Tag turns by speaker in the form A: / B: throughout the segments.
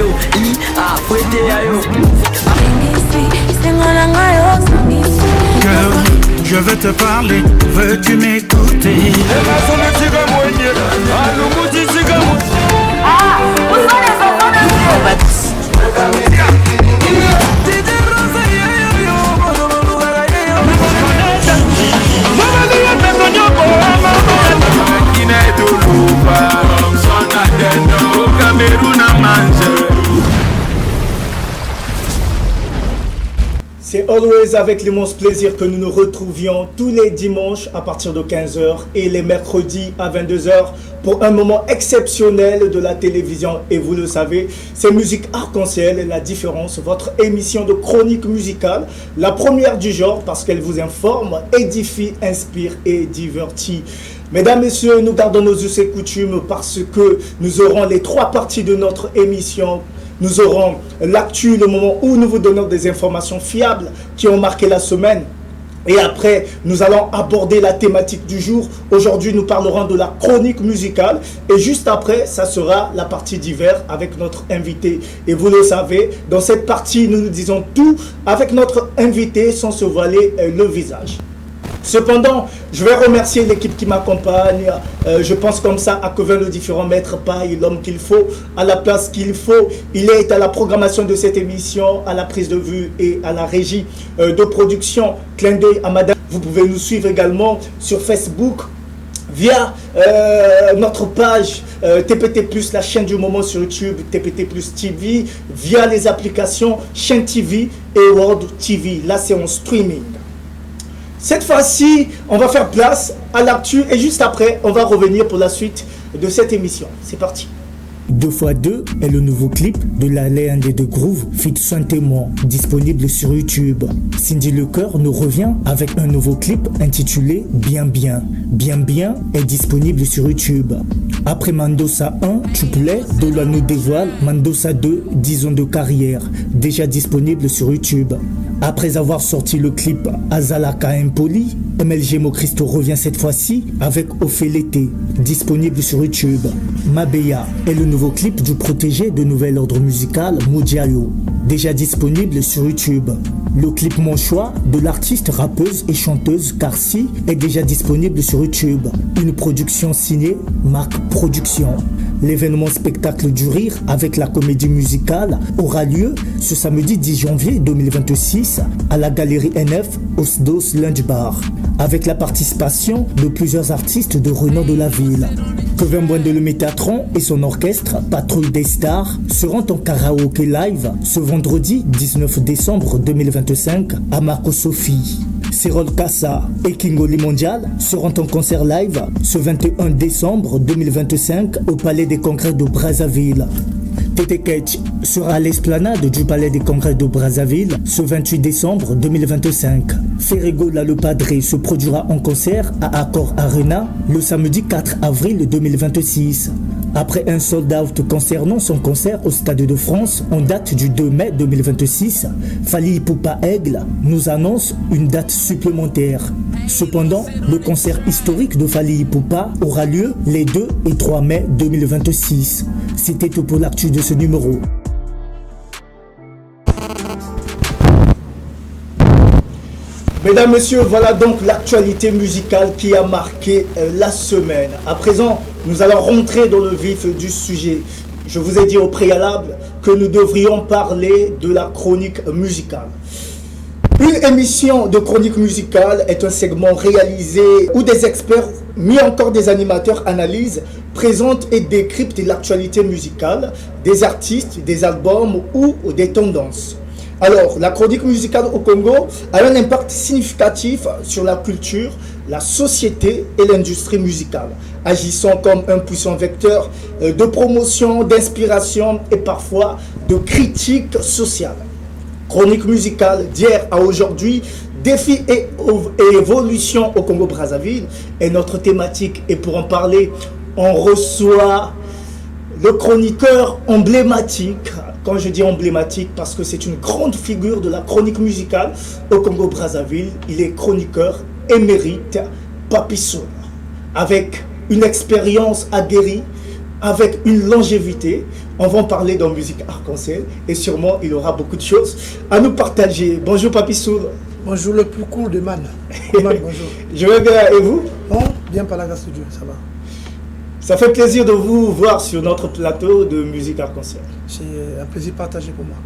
A: yo, fouette yo.
B: Girl, je veux te parler, veux-tu m'écouter?
C: C'est Always avec l'immense plaisir que nous nous retrouvions tous les dimanches à partir de 15h et les mercredis à 22h pour un moment exceptionnel de la télévision. Et vous le savez, c'est Musique Arc-en-Ciel, La Différence, votre émission de chronique musicale, la première du genre parce qu'elle vous informe, édifie, inspire et divertit. Mesdames, Messieurs, nous gardons nos us et coutumes parce que nous aurons les trois parties de notre émission. Nous aurons l'actu, le moment où nous vous donnons des informations fiables qui ont marqué la semaine. Et après, nous allons aborder la thématique du jour. Aujourd'hui, nous parlerons de la chronique musicale. Et juste après, ça sera la partie d'hiver avec notre invité. Et vous le savez, dans cette partie, nous disons tout avec notre invité sans se voiler le visage. Cependant, je vais remercier l'équipe qui m'accompagne. Je pense comme ça à Kevin le différent maître paille, l'homme qu'il faut, à la place qu'il faut. Il est à la programmation de cette émission, à la prise de vue et à la régie de production. Clin d'œil à madame. Vous pouvez nous suivre également sur Facebook via notre page TPT+, la chaîne du moment sur YouTube, TPT+ TV, via les applications Chaîne TV et World TV. Là, c'est en streaming. Cette fois-ci, on va faire place à l'actu et juste après, on va revenir pour la suite de cette émission. C'est parti.
D: 2x2 est le nouveau clip de la légende de Groove feat. Saint-Témoin, disponible sur YouTube. Cindy Lecoeur nous revient avec un nouveau clip intitulé Bien Bien. Bien Bien est disponible sur YouTube. Après Mendoza 1, Tuplay, Dola nous dévoile Mendoza 2, 10 ans de carrière, déjà disponible sur YouTube. Après avoir sorti le clip Azalaka Impoli, MLG Mocristo revient cette fois-ci avec Ophélété, disponible sur YouTube. Mabea est le nouveau clip du protégé de Nouvel Ordre Musical Modiayo, déjà disponible sur YouTube. Le clip Mon Choix de l'artiste rappeuse et chanteuse Karsi est déjà disponible sur YouTube. Une production signée Marc Production. L'événement spectacle du rire avec la comédie musicale aura lieu ce samedi 10 janvier 2026 à la Galerie NF Osdos Lunch Bar, avec la participation de plusieurs artistes de renom de la ville. Kevin Boindele Métatron et son orchestre Patrouille des Stars seront en karaoké live ce vendredi 19 décembre 2025 à Marco Sophie. Cyril Kassa et Kingoli Mondial seront en concert live ce 21 décembre 2025 au Palais des Congrès de Brazzaville. Tete Ketch sera à l'esplanade du Palais des Congrès de Brazzaville ce 28 décembre 2025. Ferrego Le Padre se produira en concert à Accor Arena le samedi 4 avril 2026. Après un sold-out concernant son concert au Stade de France en date du 2 mai 2026, Fally Ipupa Aigle nous annonce une date supplémentaire. Cependant, le concert historique de Fally Ipupa aura lieu les 2 et 3 mai 2026. C'était tout pour l'actu de ce numéro.
C: Mesdames, Messieurs, voilà donc l'actualité musicale qui a marqué la semaine. À présent, nous allons rentrer dans le vif du sujet. Je vous ai dit au préalable que nous devrions parler de la chronique musicale. Une émission de chronique musicale est un segment réalisé où des experts, mis encore des animateurs, analysent, présentent et décryptent l'actualité musicale, des artistes, des albums ou des tendances. Alors, la chronique musicale au Congo a un impact significatif sur la culture, la société et l'industrie musicale, agissant comme un puissant vecteur de promotion, d'inspiration et parfois de critique sociale. Chronique musicale d'hier à aujourd'hui, défis et évolution au Congo-Brazzaville est notre thématique. Et pour en parler, on reçoit le chroniqueur emblématique. Quand je dis emblématique, parce que c'est une grande figure de la chronique musicale au Congo-Brazzaville, il est chroniqueur émérite, Papi Soul, avec une expérience aguerrie, avec une longévité. On va en parler dans Musique Arc-en-Ciel et sûrement il aura beaucoup de choses à nous partager. Bonjour Papi Soul.
E: Bonjour le plus cool de Man. Man, bonjour.
C: Je vais bien et vous?
E: Bon, bien par la grâce de Dieu, ça va.
C: Ça fait plaisir de vous voir sur notre plateau de Musique Arc-en-Ciel.
E: C'est un plaisir partagé pour moi.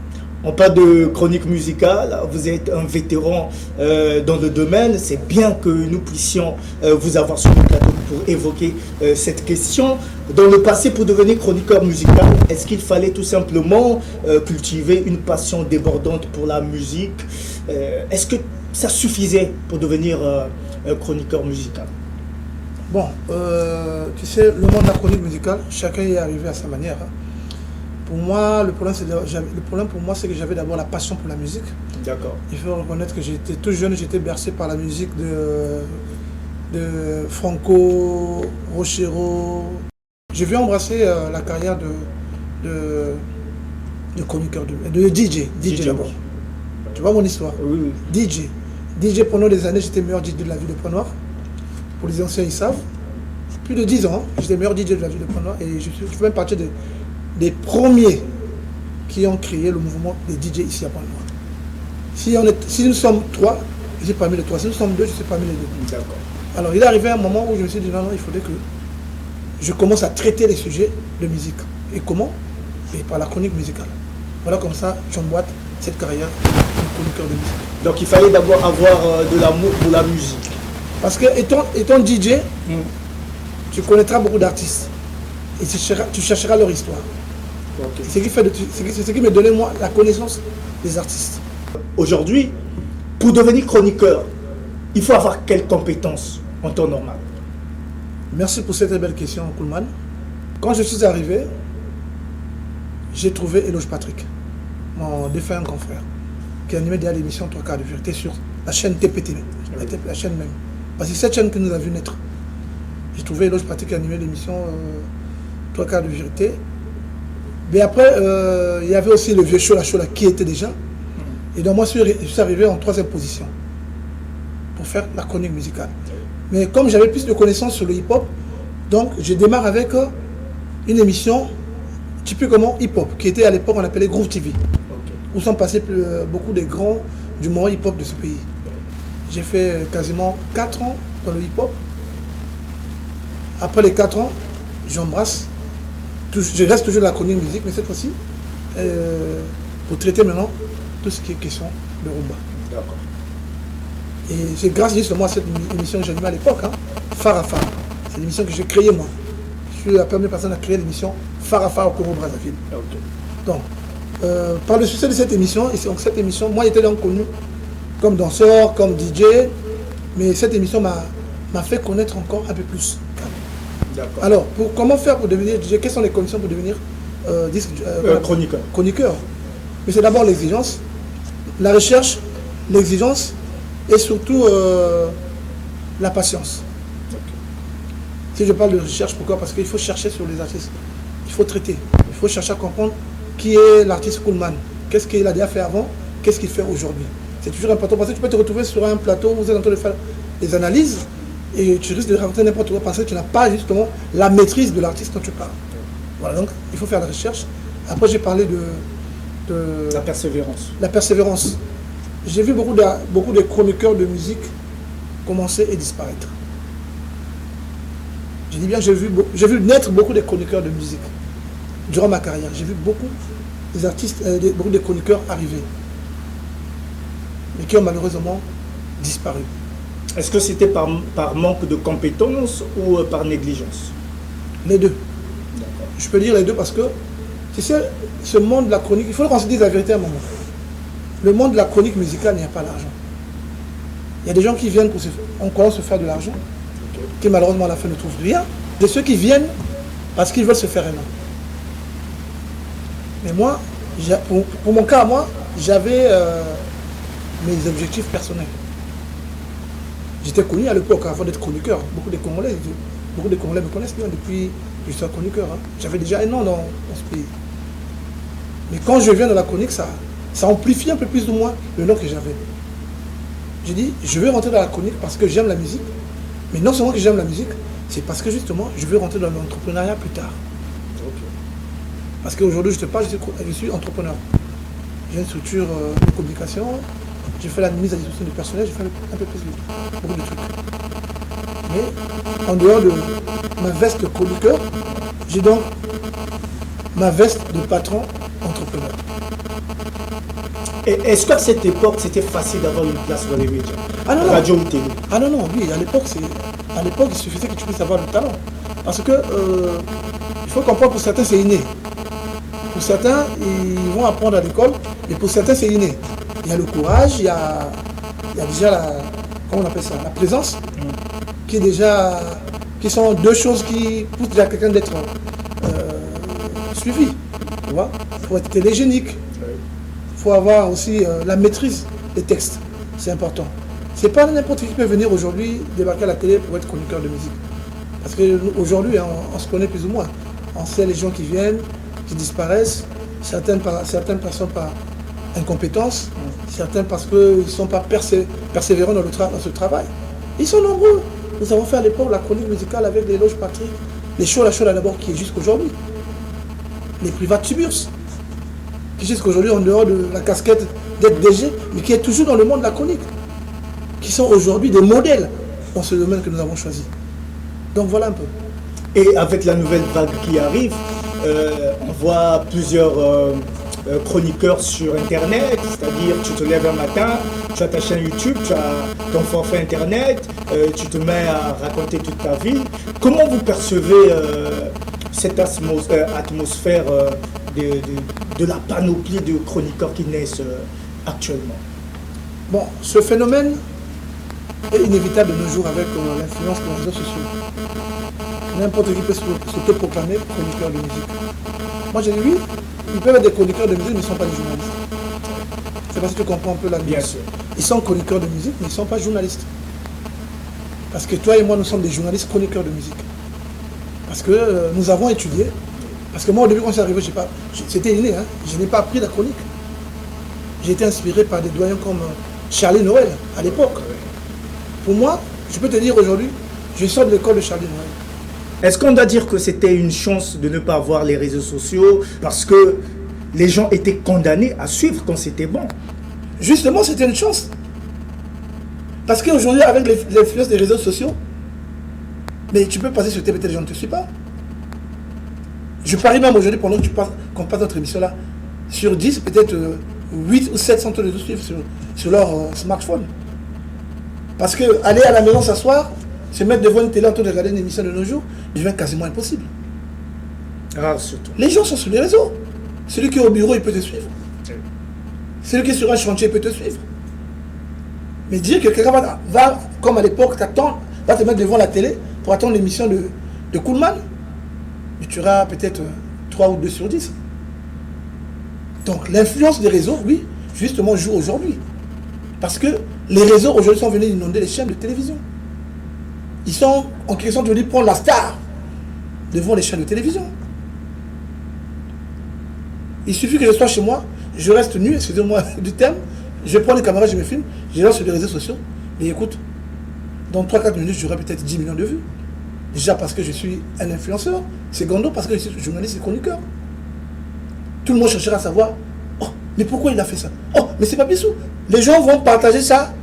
C: On parle de chronique musicale, vous êtes un vétéran dans le domaine, c'est bien que nous puissions vous avoir sur le plateau pour évoquer cette question. Dans le passé, pour devenir chroniqueur musical, est-ce qu'il fallait tout simplement cultiver une passion débordante pour la musique? Est-ce que ça suffisait pour devenir chroniqueur musical?
E: Bon, tu sais, le monde de la chronique musicale, chacun y est arrivé à sa manière. Hein. Pour moi, le problème pour moi, c'est que j'avais d'abord la passion pour la musique.
C: D'accord.
E: Il faut reconnaître que j'étais tout jeune, j'étais bercé par la musique de Franco, Rochero. Je viens embrasser la carrière de chroniqueur, de DJ d'abord. Tu vois mon histoire?
C: Oui.
E: DJ pendant des années, j'étais meilleur DJ de la ville de Pointe-Noire. Pour les anciens, ils savent. Plus de 10 ans, j'étais meilleur DJ de la ville de Pointe-Noire et je fais même partie des premiers qui ont créé le mouvement des DJ ici à Pointe-Noire. Si nous sommes 3, je suis parmi les 3. Si nous sommes 2, je suis parmi les 2.
C: D'accord.
E: Alors il est arrivé un moment où je me suis dit non, il faudrait que je commence à traiter les sujets de musique. Et comment? Et par la chronique musicale. Voilà comme ça, j'emboîte cette carrière de chroniqueur de musique.
C: Donc il fallait d'abord avoir de l'amour pour la musique.
E: Parce que étant DJ, tu connaîtras beaucoup d'artistes. Et tu chercheras leur histoire.
C: Okay.
E: C'est ce qui me donnait moi la connaissance des artistes.
C: Aujourd'hui, pour devenir chroniqueur, il faut avoir quelles compétences en temps normal?
E: Merci pour cette belle question, Coolman. Quand je suis arrivé, j'ai trouvé Eloge Patrick, mon défunt confrère, qui animait déjà l'émission 3 quarts de vérité sur la chaîne TPT, la chaîne même. Parce que c'est cette chaîne que nous avons vu naître. J'ai trouvé Eloge Patrick qui animait l'émission 3 quarts de vérité. Mais après, il y avait aussi le vieux show, la show là, qui était déjà. Et donc moi, je suis arrivé en 3e position pour faire la chronique musicale. Mais comme j'avais plus de connaissances sur le hip-hop, donc je démarre avec une émission typiquement hip-hop, qui était à l'époque, on appelait Groove TV, où sont passés beaucoup des grands du monde hip-hop de ce pays. J'ai fait quasiment 4 ans dans le hip-hop. Après les 4 ans, j'embrasse. Je reste toujours dans la chronique musique, mais cette fois-ci, pour traiter maintenant tout ce qui est question de rumba.
C: D'accord.
E: Et c'est grâce justement à cette émission que j'ai animée à l'époque, hein, Phare à Phare. C'est l'émission que j'ai créée moi. Je suis la première personne à créer l'émission Phare à Phare au Congo-Brazzaville.
C: Okay.
E: Donc, par le succès de cette émission, et donc cette émission, moi j'étais donc connu comme danseur, comme DJ, mais cette émission m'a fait connaître encore un peu plus. Alors, comment faire pour devenir DJ? Quelles sont les conditions pour devenir chroniqueur? Mais c'est d'abord l'exigence, la recherche, l'exigence et surtout la patience. Si je parle de recherche, pourquoi? Parce qu'il faut chercher sur les artistes. Il faut traiter. Il faut chercher à comprendre qui est l'artiste Coolman. Qu'est-ce qu'il a déjà fait avant? Qu'est-ce qu'il fait aujourd'hui? C'est toujours important parce que tu peux te retrouver sur un plateau où vous êtes en train de faire des analyses et tu risques de raconter n'importe quoi parce que tu n'as pas justement la maîtrise de l'artiste dont tu parles. Voilà, donc il faut faire la recherche. Après, j'ai parlé de
C: la persévérance.
E: La persévérance. J'ai vu beaucoup de chroniqueurs de musique commencer et disparaître. Je dis bien, j'ai vu naître beaucoup de chroniqueurs de musique durant ma carrière. J'ai vu beaucoup des artistes, beaucoup de chroniqueurs arriver, mais qui ont malheureusement disparu.
C: Est-ce que c'était par manque de compétences ou par négligence?
E: Les deux. Je peux dire les deux parce que, tu sais, ce monde de la chronique, il faut qu'on se dise la vérité à un moment. Le monde de la chronique musicale, il n'y a pas d'argent. Il y a des gens qui viennent on commence à se faire de l'argent, qui malheureusement à la fin ne trouvent rien. De ceux qui viennent parce qu'ils veulent se faire un nom. Mais moi, pour mon cas, moi, j'avais mes objectifs personnels. J'étais connu à l'époque avant d'être chroniqueur. Beaucoup de Congolais me connaissent bien depuis que je suis chroniqueur. Hein. J'avais déjà un nom dans ce pays. Mais quand je viens dans la chronique, ça amplifie un peu plus ou moins le nom que j'avais. J'ai dit, je veux rentrer dans la chronique parce que j'aime la musique. Mais non seulement que j'aime la musique, c'est parce que justement, je veux rentrer dans l'entrepreneuriat plus tard. Parce qu'aujourd'hui, je te parle, je suis entrepreneur. J'ai une structure de communication, j'ai fait la mise à disposition du personnel, j'ai fait un peu plus beaucoup de trucs. Mais en dehors de ma veste de chroniqueur, j'ai donc ma veste de patron entrepreneur.
C: Et est-ce qu'à cette époque, c'était facile d'avoir une place dans les médias, radio ou télé?
E: Ah non, non, oui, à l'époque, il suffisait que tu puisses avoir du talent. Parce que il faut comprendre, pour certains, c'est inné. Pour certains, ils vont apprendre à l'école, et pour certains, c'est inné. Il y a le courage, il y a déjà comment on appelle ça, la présence, qui sont deux choses qui poussent déjà quelqu'un d'être suivi. Tu vois, il faut être télégénique. Il faut avoir aussi la maîtrise des textes. C'est important. C'est pas n'importe qui peut venir aujourd'hui débarquer à la télé pour être chroniqueur de musique. Parce qu'aujourd'hui, on se connaît plus ou moins. On sait les gens qui viennent, qui disparaissent, certaines personnes par incompétence, certains parce qu'ils ne sont pas persévérants dans ce travail. Ils sont nombreux. Nous avons fait à l'époque la chronique musicale avec les loges Patrick, les shows là d'abord qui est jusqu'aujourd'hui. Les privats Tuburs, qui jusqu'aujourd'hui en dehors de la casquette d'être DG, mais qui est toujours dans le monde de la chronique, qui sont aujourd'hui des modèles dans ce domaine que nous avons choisi. Donc voilà un peu.
C: Et avec la nouvelle vague qui arrive, on voit plusieurs chroniqueurs sur Internet, c'est-à-dire tu te lèves un matin, tu as ta chaîne YouTube, tu as ton forfait Internet, tu te mets à raconter toute ta vie. Comment vous percevez cette atmosphère de la panoplie de chroniqueurs qui naissent actuellement?
E: Bon, ce phénomène est inévitable de nos jours avec l'influence des réseaux sociaux. N'importe qui peut s'auto-proclamer chroniqueur de musique. Moi j'ai dit oui, ils peuvent être des chroniqueurs de musique, mais ils ne sont pas des journalistes. C'est parce que tu comprends un peu la nuance.
C: Bien sûr.
E: Ils sont chroniqueurs de musique, mais ils ne sont pas journalistes. Parce que toi et moi, nous sommes des journalistes chroniqueurs de musique. Parce que nous avons étudié. Parce que moi, au début, quand je suis arrivé, c'était inné, hein, je n'ai pas appris la chronique. J'ai été inspiré par des doyens comme Charlie Noël, à l'époque. Pour moi, je peux te dire aujourd'hui, je sors de l'école de Charlie Noël.
C: Est-ce qu'on doit dire que c'était une chance de ne pas avoir les réseaux sociaux parce que les gens étaient condamnés à suivre quand c'était bon?
E: Justement, c'était une chance. Parce qu'aujourd'hui, avec l'influence des réseaux sociaux, mais tu peux passer sur TVT, les gens ne te suivent pas. Je parie même aujourd'hui, pendant qu'on passe notre émission là, sur 10, peut-être 8 ou 7 sont tous les deux suivre sur leur smartphone. Parce que aller à la maison s'asseoir, se mettre devant une télé en train de regarder une émission de nos jours, devient quasiment impossible.
C: Rare surtout.
E: Les gens sont sur les réseaux. Celui qui est au bureau, il peut te suivre. Celui qui est sur un chantier peut te suivre. Mais dire que quelqu'un va comme à l'époque, va te mettre devant la télé pour attendre l'émission de Coolman, mais tu auras peut-être 3 ou 2 sur 10. Donc l'influence des réseaux, oui, justement joue aujourd'hui. Parce que les réseaux aujourd'hui sont venus inonder les chaînes de télévision. Ils sont en quelque sorte venus prendre la star devant les chaînes de télévision. Il suffit que je sois chez moi, je reste nu, excusez-moi du terme, je prends les caméras, je me filme, je lance sur les réseaux sociaux, et écoute, dans 3-4 minutes, j'aurai peut-être 10 millions de vues. Déjà parce que je suis un influenceur, secondo parce que je suis journaliste et chroniqueur. Tout le monde cherchera à savoir, oh, mais pourquoi il a fait ça? Oh, mais c'est pas Bissou. Les gens vont partager ça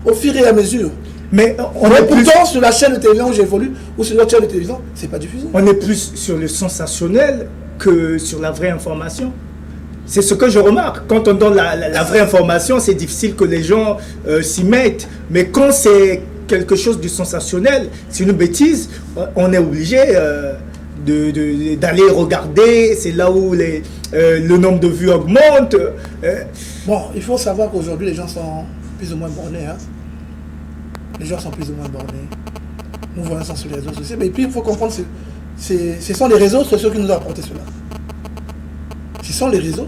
E: au fur et à mesure.
C: Mais
E: pourtant, sur la chaîne de télévision où j'évolue, ou sur l'autre chaîne de télévision, c'est pas diffusé.
C: On est plus sur le sensationnel que sur la vraie information. C'est ce que je remarque. Quand on donne la vraie information, c'est difficile que les gens s'y mettent. Mais quand c'est quelque chose de sensationnel, c'est une bêtise, on est obligé d'aller regarder. C'est là où le nombre de vues augmente.
E: Bon, il faut savoir qu'aujourd'hui, les gens sont plus ou moins bornés. Hein. Les gens sont plus ou moins bornés. Nous voyons ça sur les réseaux sociaux. Mais puis, il faut comprendre, ce sont les réseaux sociaux qui nous ont apporté cela. Ce sont les réseaux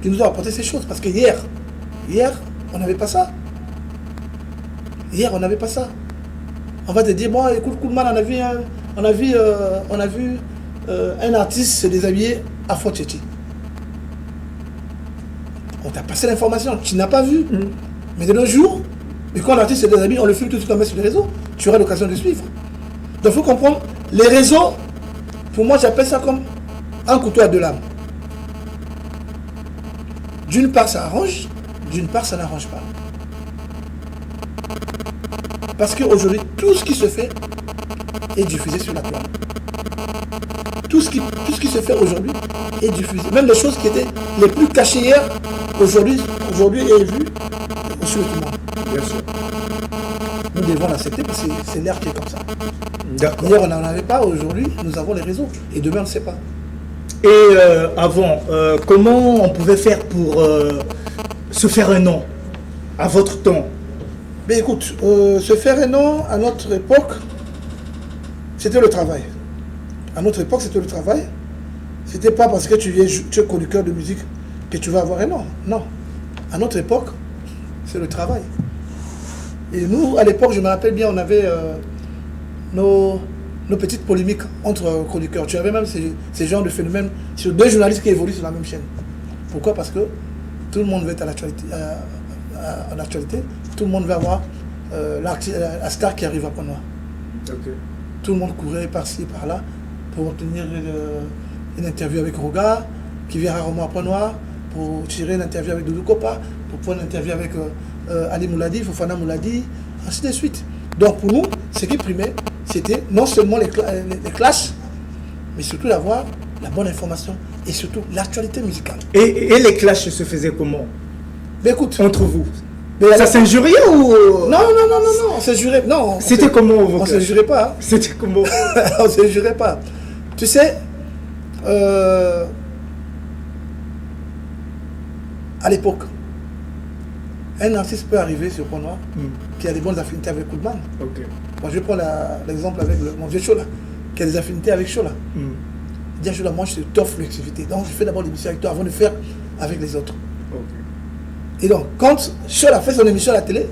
E: qui nous ont apporté ces choses. Parce que hier, on n'avait pas ça. Hier, on n'avait pas ça. On va te dire, bon, écoute, Coolman, on a vu un artiste se déshabiller à Fort Tchétché. On t'a passé l'information, tu n'as pas vu. Mais de nos jours, et quand l'artiste se déshabille, on le filme tout de suite, on met sur les réseaux. Tu auras l'occasion de suivre. Donc il faut comprendre, les réseaux, pour moi, j'appelle ça comme un couteau à deux lames. D'une part, ça arrange, d'une part, ça n'arrange pas. Parce qu'aujourd'hui, tout ce qui se fait est diffusé sur la toile. Tout ce qui se fait aujourd'hui est diffusé. Même les choses qui étaient les plus cachées hier, aujourd'hui est vu sur tout le monde.
C: Bien sûr.
E: Nous devons l'accepter parce que c'est l'air qui est comme ça.
C: D'accord.
E: Hier, on n'en avait pas. Aujourd'hui, nous avons les réseaux. Et demain, on ne sait pas.
C: Et avant, comment on pouvait faire pour se faire un nom à votre temps?
E: Mais écoute, se faire un nom à notre époque, c'était le travail. À notre époque, c'était le travail. C'était pas parce que tu es chroniqueur de musique que tu vas avoir un nom. Non. À notre époque, c'est le travail. Et nous, à l'époque, je me rappelle bien, on avait nos petites polémiques entre chroniqueurs. Tu avais même ces genres de phénomènes sur deux journalistes qui évoluent sur la même chaîne. Pourquoi? Parce que tout le monde veut être en actualité. Tout le monde veut avoir la star qui arrive après moi.
C: Okay.
E: Tout le monde courait par-ci, par-là pour obtenir une interview avec Roga, qui vient rarement après Noir, pour tirer une interview avec Doudou Kopa, pour prendre une interview avec Ali Mouladi, Fofana Mouladi, ainsi de suite. Donc pour nous, ce qui primait, c'était non seulement les clashs, mais surtout d'avoir la bonne information et surtout l'actualité musicale.
C: Et les clashs se faisaient comment?
E: Mais écoute,
C: entre vous?
E: Mais
C: ça s'injuriait ou...
E: Non, on s'injurait. Non.
C: C'était comment?
E: On s'injurait pas. Hein.
C: C'était comment?
E: On s'injurait pas. Tu sais, à l'époque, un artiste peut arriver sur Pont Noir qui a des bonnes affinités avec Koudman.
C: Okay.
E: Moi, je vais prendre l'exemple avec mon vieux Chola, qui a des affinités avec Chola. Il dit à Chola, moi, je t'offre l'exclusivité. Donc, je fais d'abord l'émission avec toi avant de faire avec les autres. Okay. Et donc, quand Chola fait son émission à la télé,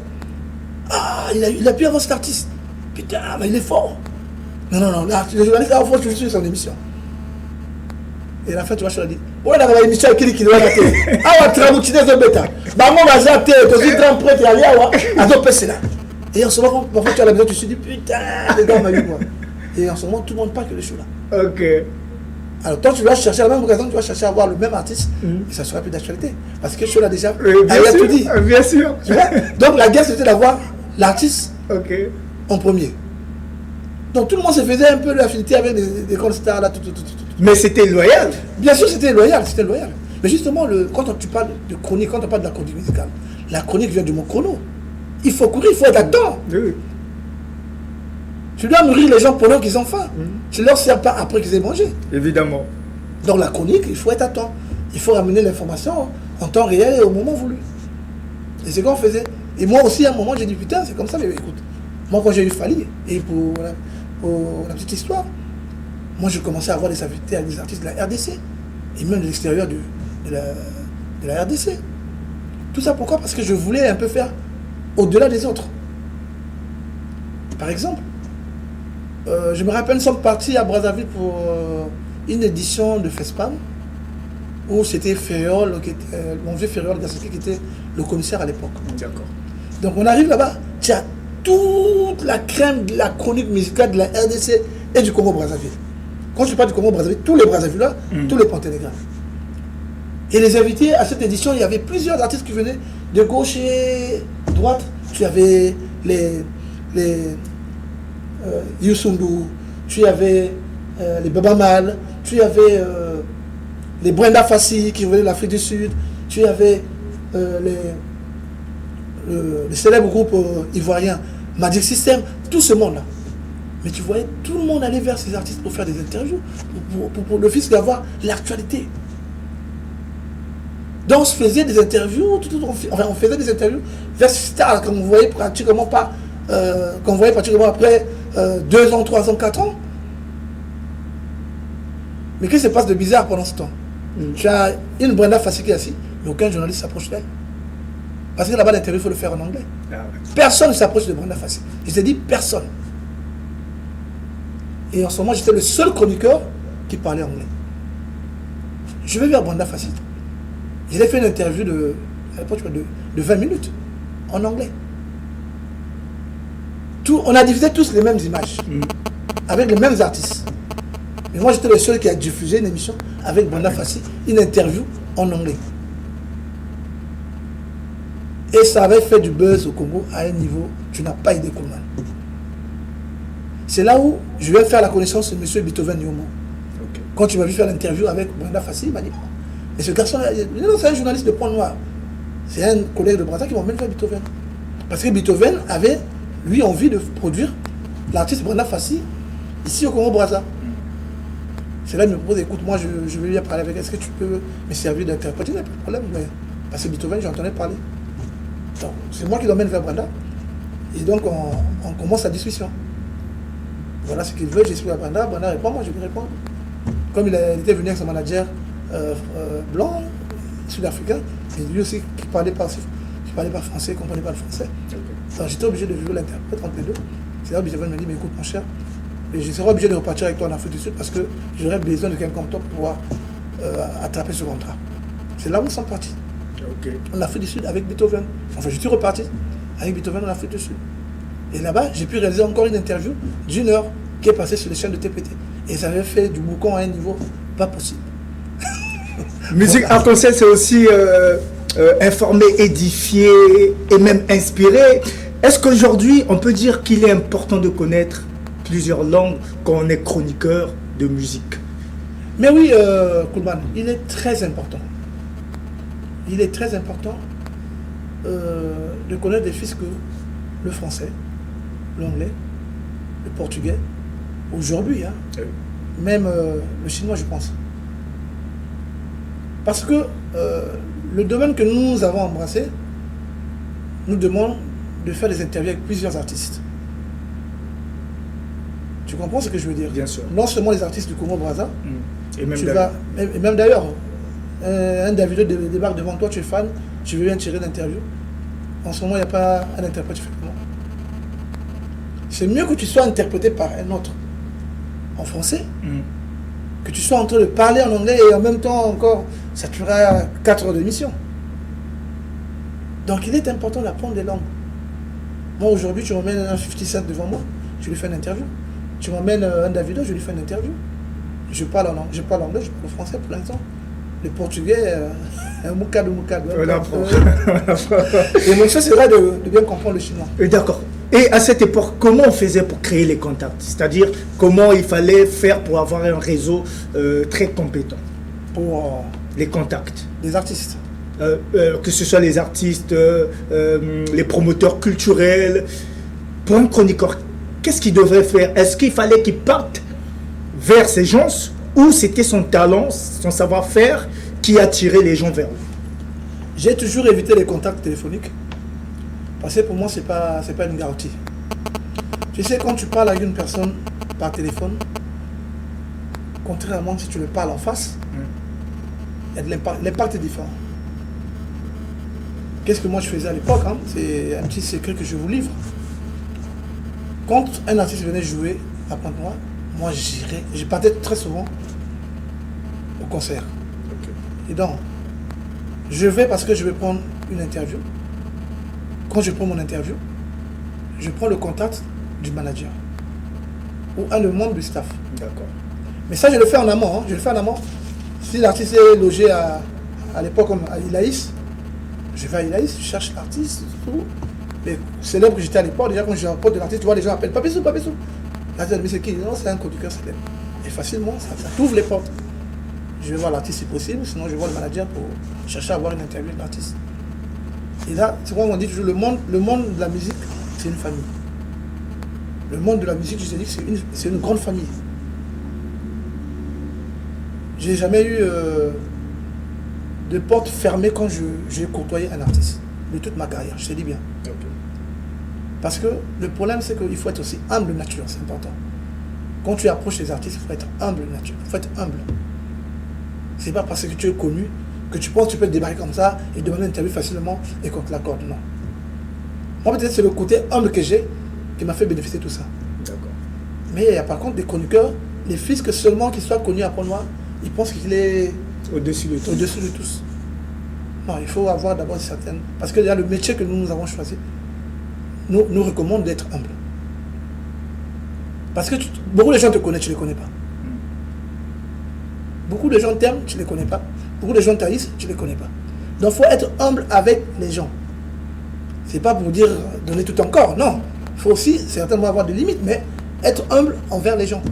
E: il a pu avoir cet artiste. Putain, mais il est fort. Non, là, le journaliste a fort sur son émission. Et à la fin, tu vois, Chola dit, on a une émission avec qui doit la télé. Ah, on travaille sur les bêta. Bah, moi, je vais tu es grand prêtre, il y a là. Et en ce moment, parfois, tu as la maison, tu te dis, putain, les gars m'a eu moi. Et en ce moment, tout le monde parle que le Chola.
C: Ok.
E: Alors, toi, tu vas chercher à la même occasion, tu vas chercher à avoir le même artiste, et ça sera plus d'actualité. Parce que Chola déjà,
C: bien sûr, tout dit. Bien sûr.
E: Donc, la guerre, c'était d'avoir l'artiste
C: en
E: premier. Donc, tout le monde se faisait un peu l'affinité avec des grandes stars, là, tout.
C: Mais c'était loyal.
E: Bien sûr, c'était loyal. Mais justement, quand tu parles de chronique, quand on parle de la chronique musicale, la chronique vient du mot chrono. Il faut courir, il faut être à temps.
C: Oui.
E: Tu dois nourrir les gens pendant qu'ils ont faim. Tu ne leur sers pas après qu'ils aient mangé.
C: Évidemment.
E: Dans la chronique, il faut être à temps. Il faut ramener l'information en temps réel et au moment voulu. Et c'est ce qu'on faisait. Et moi aussi, à un moment, j'ai dit, putain, c'est comme ça, mais écoute, moi, quand j'ai eu Fali, et pour la petite histoire, moi, je commençais à avoir des invités avec des artistes de la RDC, et même de l'extérieur de la RDC. Tout ça, pourquoi? Parce que je voulais un peu faire au-delà des autres. Par exemple, je me rappelle, nous sommes partis à Brazzaville pour une édition de FESPAM, où c'était Ferrol, mon vieux Ferrol Gassoki, qui était le commissaire à l'époque.
C: D'accord.
E: Donc on arrive là-bas, tu as toute la crème de la chronique musicale de la RDC et du Congo-Brazzaville. Quand je parle du Congo-Brazzaville, tous les Brazzavillois, tous les Panténégrins. Et les invités à cette édition, il y avait plusieurs artistes qui venaient de gauche et droite. Tu avais les Youssou, tu avais les Baba Mal, tu avais les Brenda Fassi qui venaient de l'Afrique du Sud, tu avais le célèbre groupe ivoirien Magic System, tout ce monde-là. Mais tu voyais, tout le monde aller vers ces artistes pour faire des interviews, pour le fisc d'avoir l'actualité. Donc on se faisait des interviews, on faisait des interviews vers ces stars qu'on voyait pratiquement pas, après 2 ans, 3 ans, 4 ans. Mais qu'est-ce qui se passe de bizarre pendant ce temps? Tu as une Brenda Fassi qui est assise, mais aucun journaliste s'approche d'elle. Parce que là-bas, l'interview, il faut le faire en anglais. Personne ne s'approche de Brenda Fassi. Je t'ai dit personne. Et en ce moment, j'étais le seul chroniqueur qui parlait anglais. Je vais vers Brenda Fassi. J'ai fait une interview de 20 minutes en anglais. On a diffusé tous les mêmes images, avec les mêmes artistes. Mais moi, j'étais le seul qui a diffusé une émission avec Brenda Fassi, une interview en anglais. Et ça avait fait du buzz au Congo à un niveau, tu n'as pas idée, Coleman. C'est là où je vais faire la connaissance de M. Beethoven Yomo. Okay. Quand tu m'as vu faire l'interview avec Brenda Fassi, il m'a dit, mais ce garçon-là, non, c'est un journaliste de Point Noir. C'est un collègue de Brenda qui m'emmène faire Beethoven. Parce que Beethoven avait, lui, envie de produire l'artiste Brenda Fassi ici au Congo-Brazza. C'est là qu'il me propose, écoute, moi je vais bien parler avec elle, est-ce que tu peux me servir d'interprète? Il n'y a pas de problème, mais parce que Beethoven, j'entendais parler. Donc, c'est moi qui l'emmène vers Brenda. Et donc, on commence la discussion. Voilà ce qu'il veut, j'explique à Brenda. Brenda répond, moi je lui réponds. Comme il était venu avec son manager blanc, sud-africain, et lui aussi qui parlait pas français, ne comprenait pas le français. Donc, j'étais obligé de jouer l'interprète entre les deux. C'est là que Beethoven me dit, mais écoute, mon cher, et je serai obligé de repartir avec toi en Afrique du Sud parce que j'aurais besoin de quelqu'un comme toi pour pouvoir attraper ce contrat. C'est là où nous sommes partis. Okay. En Afrique du Sud avec Beethoven. Enfin, je suis reparti avec Beethoven en Afrique du Sud. Et là-bas, j'ai pu réaliser encore une interview d'1 heure qui est passée sur les chaînes de TPT. Et ça avait fait du boucan à un niveau pas possible.
C: Musique arc-en-ciel, c'est aussi informer, édifier et même inspirer. Est-ce qu'aujourd'hui, on peut dire qu'il est important de connaître plusieurs langues quand on est chroniqueur de musique?
E: Mais oui, Coleman, il est très important. Il est très important de connaître des fils que le français, l'anglais, le portugais, aujourd'hui, hein, oui. Même le chinois, je pense. Parce que le domaine que nous avons embrassé nous demande de faire des interviews avec plusieurs artistes. Tu comprends ce que je veux dire?
C: Bien sûr.
E: Non seulement les artistes du Congo-Brazza,
C: et
E: même d'ailleurs, un Davido débarque devant toi, tu es fan, tu veux bien tirer l'interview. En ce moment, il n'y a pas un interprète, tu fais comment? C'est mieux que tu sois interprété par un autre en français, que tu sois en train de parler en anglais et en même temps encore, ça tuera 4 heures d'émission. Donc il est important d'apprendre des langues. Moi aujourd'hui, tu m'emmènes un 50 Cent devant moi, je lui fais une interview. Tu m'emmènes un Davido, je lui fais une interview. Je parle anglais, je parle le français pour l'instant. Le portugais, un moukado. Et mon choix sera de bien comprendre le chinois.
C: D'accord. Et à cette époque, comment on faisait pour créer les contacts? C'est-à-dire, comment il fallait faire pour avoir un réseau très compétent?
E: Pour
C: les contacts.
E: Les artistes.
C: Que ce soit les artistes, les promoteurs culturels. Pour un chroniqueur, qu'est-ce qu'il devrait faire? Est-ce qu'il fallait qu'il parte vers ces gens ou c'était son talent, son savoir-faire qui attirait les gens vers lui?
E: J'ai toujours évité les contacts téléphoniques parce que pour moi, c'est pas une garantie. Tu sais, quand tu parles avec une personne par téléphone, contrairement si tu le parles en face, l'impact est différent. Qu'est-ce que moi je faisais à l'époque, hein? C'est un petit secret que je vous livre. Quand un artiste venait jouer à Pointe-Noire, moi je partais très souvent au concert. Okay. Et donc, je vais parce que je vais prendre une interview. Quand je prends mon interview, je prends le contact du manager ou un membre du staff.
C: D'accord.
E: Mais ça, je le fais en amont. Hein. Je le fais en amont. Si l'artiste est logé à l'époque comme à Ilaïs, je vais à Ilaïs, je cherche l'artiste, tout. Les célèbres que j'étais à l'époque, déjà quand je rencontre de l'artiste, tu vois, les gens appellent Papissou. L'artiste, mais c'est qui? Non, c'est un conducteur célèbre. Et facilement, ça t'ouvre les portes. Je vais voir l'artiste si possible, sinon je vois le manager pour chercher à avoir une interview de l'artiste. Et là, c'est quoi on dit toujours, le monde de la musique, c'est une famille. Le monde de la musique, je te dis que c'est une grande famille. J'ai jamais eu de porte fermée quand j'ai côtoyé un artiste de toute ma carrière, je te dis bien. Okay. Parce que le problème, c'est qu'il faut être aussi humble nature, c'est important. Quand tu approches les artistes, il faut être humble nature, il faut être humble. C'est pas parce que tu es connu que tu penses que tu peux te débarquer comme ça et demander une interview facilement et qu'on te l'accorde, non. Moi, peut-être c'est le côté humble que j'ai qui m'a fait bénéficier de tout ça. D'accord. Mais il y a par contre des chroniqueurs, les fils que seulement qu'ils soient connus à Pont-Noir, ils pensent qu'il est au-dessus de tous. Non, il faut avoir d'abord certaines... Parce que déjà, le métier que nous avons choisi nous recommande d'être humble. Parce que beaucoup de gens te connaissent, tu ne les connais pas. Beaucoup de gens t'aiment, tu ne les connais pas. Beaucoup de gens t'haïssent, tu ne les connais pas. Donc, il faut être humble avec les gens. Ce n'est pas pour dire donner tout ton corps, non. Il faut aussi certainement avoir des limites, mais être humble envers les gens.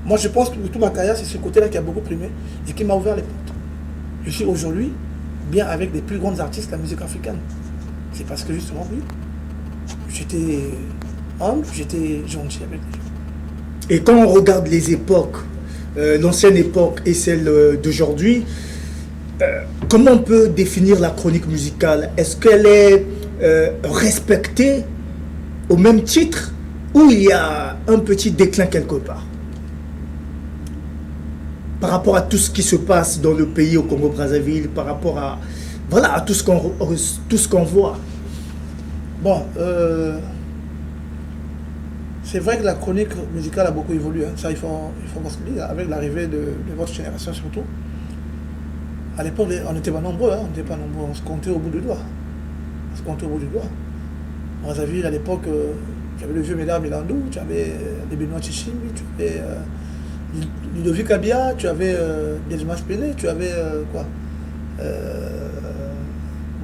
E: Moi, je pense que toute ma carrière, c'est ce côté-là qui a beaucoup primé et qui m'a ouvert les portes. Je suis aujourd'hui bien avec les plus grands artistes de la musique africaine. C'est parce que justement, oui, j'étais humble, j'étais gentil avec les gens.
C: Et quand on regarde les époques, l'ancienne époque et celle d'aujourd'hui, comment on peut définir la chronique musicale? Est-ce qu'elle est respectée au même titre ou il y a un petit déclin quelque part par rapport à tout ce qui se passe dans le pays, au Congo-Brazzaville, par rapport à, voilà, à tout ce qu'on voit?
E: Bon, c'est vrai que la chronique musicale a beaucoup évolué, hein. Ça il faut se le dire, avec l'arrivée de votre génération surtout. À l'époque, on n'était pas nombreux, hein. On se comptait au bout du doigt. Brazzaville, à l'époque, tu avais le vieux Médard Milandou, tu avais les Benoît Chichimbi, tu avais Ludovic Abia, tu avais Delmas Pelé, tu avais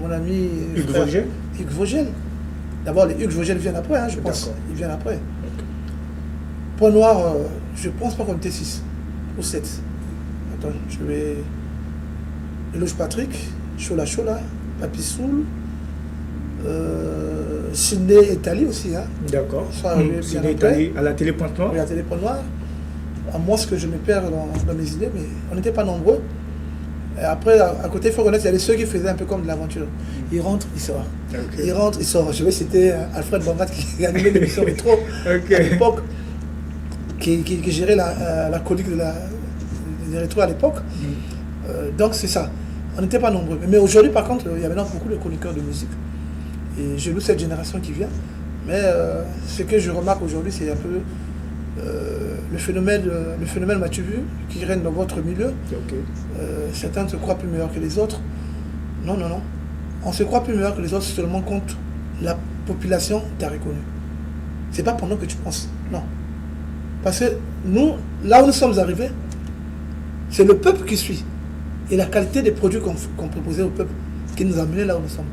E: mon ami Hugues Vogel. D'abord, les Hugues Vogel viennent après, hein, je pense. Ils viennent après. Point Noir, je pense pas qu'on était 6 ou 7. Attends, je vais... Eloge Patrick, Chola, Papi Soul, Sidney et Tali aussi. Hein.
C: D'accord. Sidney et Tali à la télé Point Noir.
E: Oui, à la télé Point Noir. À moins que je me perds dans mes idées, mais on n'était pas nombreux. Et après, à côté, il faut reconnaître, il y a ceux qui faisaient un peu comme de l'aventure. Il rentre, il sort. Okay. Il rentre, il sort. Je vais citer Alfred Bangat qui animait l'émission Rétro à l'époque, qui gérait la chronique des rétros à l'époque. Donc c'est ça. On n'était pas nombreux. Mais aujourd'hui, par contre, il y a maintenant beaucoup de chroniqueurs de musique. Et je loue cette génération qui vient. Mais ce que je remarque aujourd'hui, c'est un peu le phénomène m'as-tu vu, qui règne dans votre milieu. Certains se croient plus meilleurs que les autres. Non. On se croit plus meilleur que les autres seulement quand la population t'a reconnu. C'est pas pendant que tu penses. Non. Parce que nous, là où nous sommes arrivés, c'est le peuple qui suit. Et la qualité des produits qu'on proposait au peuple qui nous a menés là où nous sommes.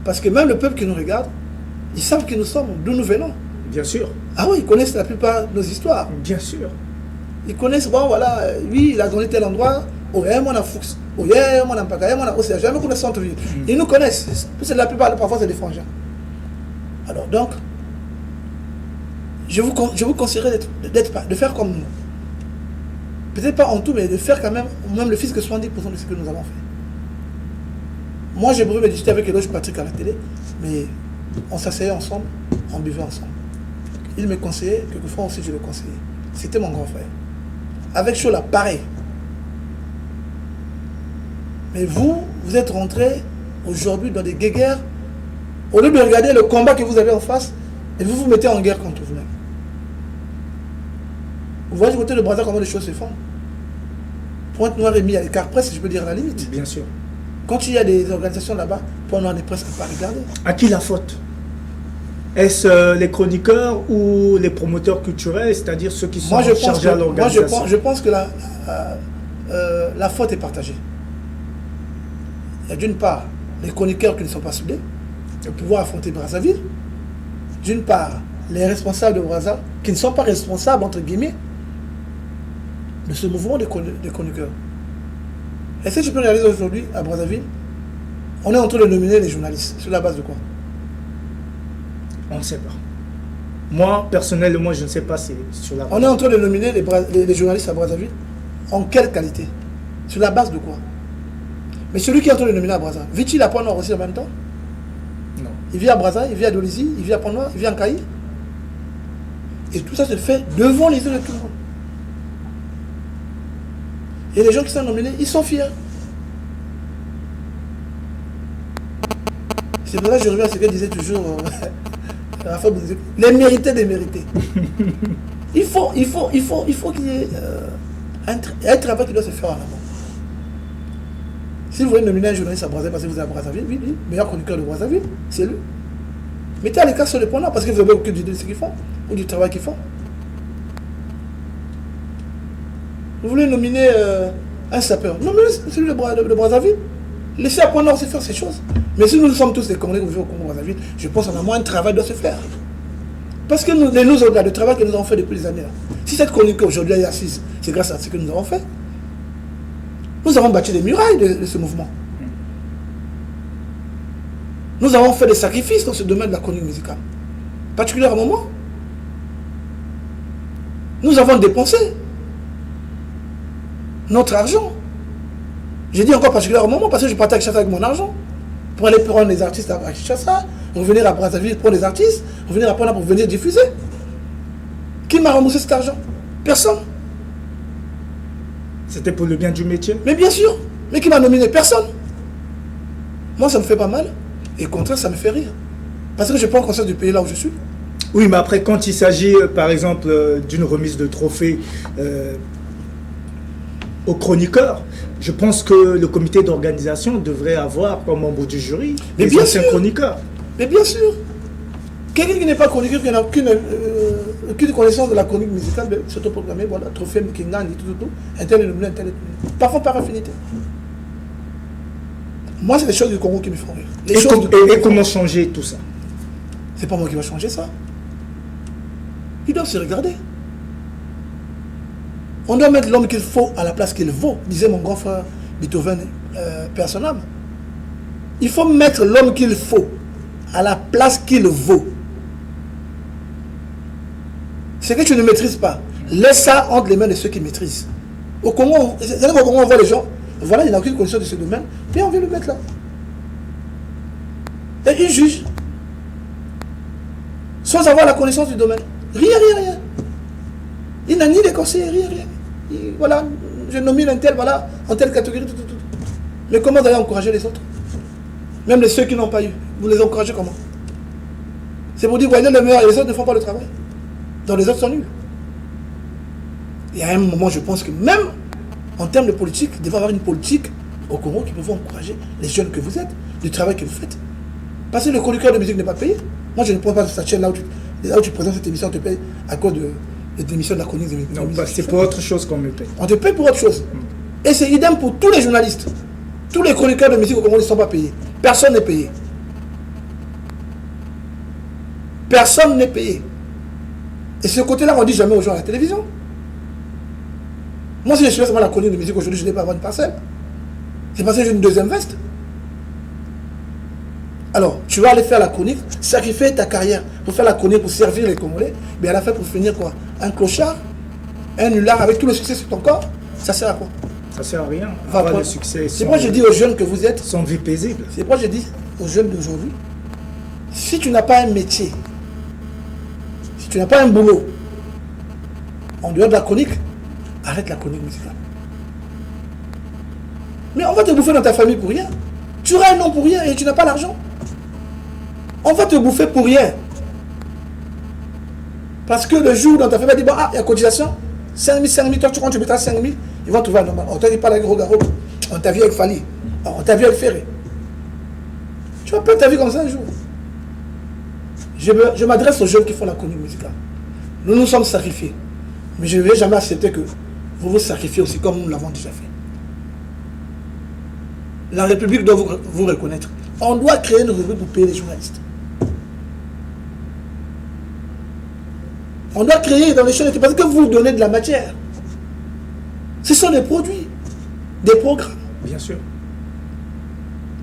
E: Parce que même le peuple qui nous regarde, ils savent qui nous sommes, d'où nous venons.
C: Bien sûr.
E: Ah oui, ils connaissent la plupart de nos histoires.
C: Bien sûr.
E: Ils connaissent, bon voilà, lui, il a grandi tel endroit, oh, on a Fuchs, oh, on a Mpaka, on a Océan, jamais qu'on a centre-ville. Ils nous connaissent. C'est la plupart, parfois, c'est des frangins. Alors donc, je vous conseillerais de faire comme nous. Peut-être pas en tout, mais de faire quand même le fisc 70% de ce que nous avons fait. Moi, j'ai voulu me discuter avec Eloge Patrick à la télé, mais on s'asseyait ensemble, on buvait ensemble. Il me conseillait, quelquefois aussi je le conseillais. C'était mon grand frère. Avec Chola, pareil. Mais vous êtes rentrés aujourd'hui dans des guéguerres, au lieu de regarder le combat que vous avez en face, et vous vous mettez en guerre contre vous-même. Vous voyez du côté de Brazza comment les choses se font. Pointe Noire est mis à l'écart presque, je peux dire à la limite.
C: Bien sûr.
E: Quand il y a des organisations là-bas, Pointe Noire n'est presque pas regardé.
C: À qui la faute? Est-ce les chroniqueurs ou les promoteurs culturels, c'est-à-dire ceux qui sont chargés à l'organisation?
E: Moi, je pense que la faute est partagée. Il y a d'une part les chroniqueurs qui ne sont pas soudés de pouvoir affronter Brazzaville. D'une part, les responsables de Brazza qui ne sont pas responsables, entre guillemets, de ce mouvement des chroniqueurs. Est-ce que je peux réaliser aujourd'hui à Brazzaville, on est en train de nominer les journalistes. Sur la base de quoi?
C: On ne sait pas. Moi, personnellement, je ne sais pas si sur la base.
E: On est en train de nominer les journalistes à Brazzaville. En quelle qualité? Sur la base de quoi? Mais celui qui est en train de nominer à Brazza, vit-il à Point-Noir aussi en même temps?
C: Non.
E: Il vit à Brazza, il vit à Dolisie, il vit à Point-Noir, il vit en Caï. Et tout ça se fait devant les yeux de tout le monde. Et les gens qui sont nominés, ils sont fiers. C'est pour ça que je reviens à ce que disait toujours les mérités des mérités. Il faut qu'il y ait un travail qui doit se faire en amont. Si vous voulez nominer un journaliste à Brazzaville parce que vous êtes à Brazzaville, oui, meilleur chroniqueur de Brazzaville, c'est lui. Mettez à l'écart sur les points là parce que vous n'avez aucune idée de ce qu'ils font ou du travail qu'ils font. Vous voulez nominer un sapeur. Nommez celui de Brazzaville. Laissez à Point Nord se faire ces choses. Mais si nous sommes tous des Congolais qui vivent au Congo-Brazzaville, je pense qu'en moins un travail doit se faire. Parce que le travail que nous avons fait depuis des années, là, si cette chronique aujourd'hui est assise, c'est grâce à ce que nous avons fait. Nous avons bâti des murailles de ce mouvement. Nous avons fait des sacrifices dans ce domaine de la chronique musicale. Particulièrement moi. Nous avons dépensé notre argent. J'ai dit encore particulièrement moi parce que je partais à Kinshasa avec mon argent. Pour aller prendre les artistes à Kinshasa, revenir à Brazzaville prendre les artistes, revenir à Pona pour venir diffuser. Qui m'a remboursé cet argent? Personne.
C: C'était pour le bien du métier?
E: Mais bien sûr. Mais qui m'a nominé? Personne. Moi, ça me fait pas mal. Et au contraire, ça me fait rire. Parce que je prends conscience du pays là où je suis.
C: Oui, mais après, quand il s'agit, par exemple, d'une remise de trophée aux chroniqueurs, je pense que le comité d'organisation devrait avoir comme membre du jury des anciens chroniqueurs.
E: Mais bien sûr. Quelqu'un qui n'est pas chroniqueur, qui n'a aucune connaissance de la chronique musicale, s'autoproclamer, voilà, trophée Mkingan et tout. Un tel est nominé, un tel est nominé. Parfois par affinité. Moi, c'est les choses du Congo qui me font rire.
C: Et comment changer tout ça?
E: C'est pas moi qui va changer ça. Ils doivent se regarder. On doit mettre l'homme qu'il faut à la place qu'il vaut, disait mon grand frère Beethoven, père son âme. Il faut mettre l'homme qu'il faut à la place qu'il vaut. Ce que tu ne maîtrises pas, laisse ça entre les mains de ceux qui maîtrisent. Au Congo, on voit les gens, voilà, il n'a aucune connaissance de ce domaine, puis on vient le mettre là. Et il juge. Sans avoir la connaissance du domaine. Rien. Il n'a ni des conseillers, rien. Voilà, je nomine un tel, voilà, en telle catégorie, tout. Mais comment d'ailleurs encourager les autres? Même les ceux qui n'ont pas eu, vous les encouragez comment? C'est pour dire, voyez le meilleur et les autres ne font pas le travail. Donc les autres sont nuls. Il y a un moment, je pense que même en termes de politique, il devrait y avoir une politique au Congo qui peut vous encourager les jeunes que vous êtes, du travail que vous faites. Parce que le conducteur de musique n'est pas payé. Moi, je ne prends pas cette chaîne là où tu présentes cette émission, on te paye à cause de l'émission de la chronique de musique.
C: Non, c'est pour autre chose qu'on me paye.
E: On te paye pour autre chose. Et c'est idem pour tous les journalistes. Tous les chroniqueurs de musique au Congo ne sont pas payés. Personne n'est payé. Personne n'est payé. Et ce côté-là, on ne dit jamais aux gens à la télévision. Moi, si je suis seulement la chronique de musique aujourd'hui, je n'ai pas avoir une parcelle. C'est parce que j'ai une deuxième veste. Alors, tu vas aller faire la chronique, sacrifier ta carrière pour faire la chronique, pour servir les Congolais, mais à la fin, pour finir quoi? Un clochard, un nulard avec tout le succès sur ton corps, ça sert à quoi?
C: Ça sert à rien.
E: Le succès. C'est pourquoi je dis aux jeunes que vous êtes...
C: Sans vie paisible.
E: C'est pourquoi je dis aux jeunes d'aujourd'hui, si tu n'as pas un métier, si tu n'as pas un boulot, en dehors de la chronique, arrête la chronique musicale. Mais on va te bouffer dans ta famille pour rien. Tu auras un nom pour rien et tu n'as pas l'argent. On va te bouffer pour rien. Parce que le jour où dans ta famille va dire, bon, il y a cotisation, 5 000, toi tu comptes, tu mettras 5 000, ils vont trouver un normal. On t'a dit pas avec Rogaro, on t'a vu avec Fali, on t'a vu avec Ferré. Tu vas perdre ta vie comme ça un jour. Je m'adresse aux jeunes qui font la chronique musicale. Nous nous sommes sacrifiés. Mais je ne vais jamais accepter que vous vous sacrifiez aussi comme nous l'avons déjà fait. La République doit vous reconnaître. On doit créer une rubrique pour payer les journalistes. On doit créer dans les chaînes, parce que vous donnez de la matière. Ce sont des produits, des programmes.
C: Bien sûr.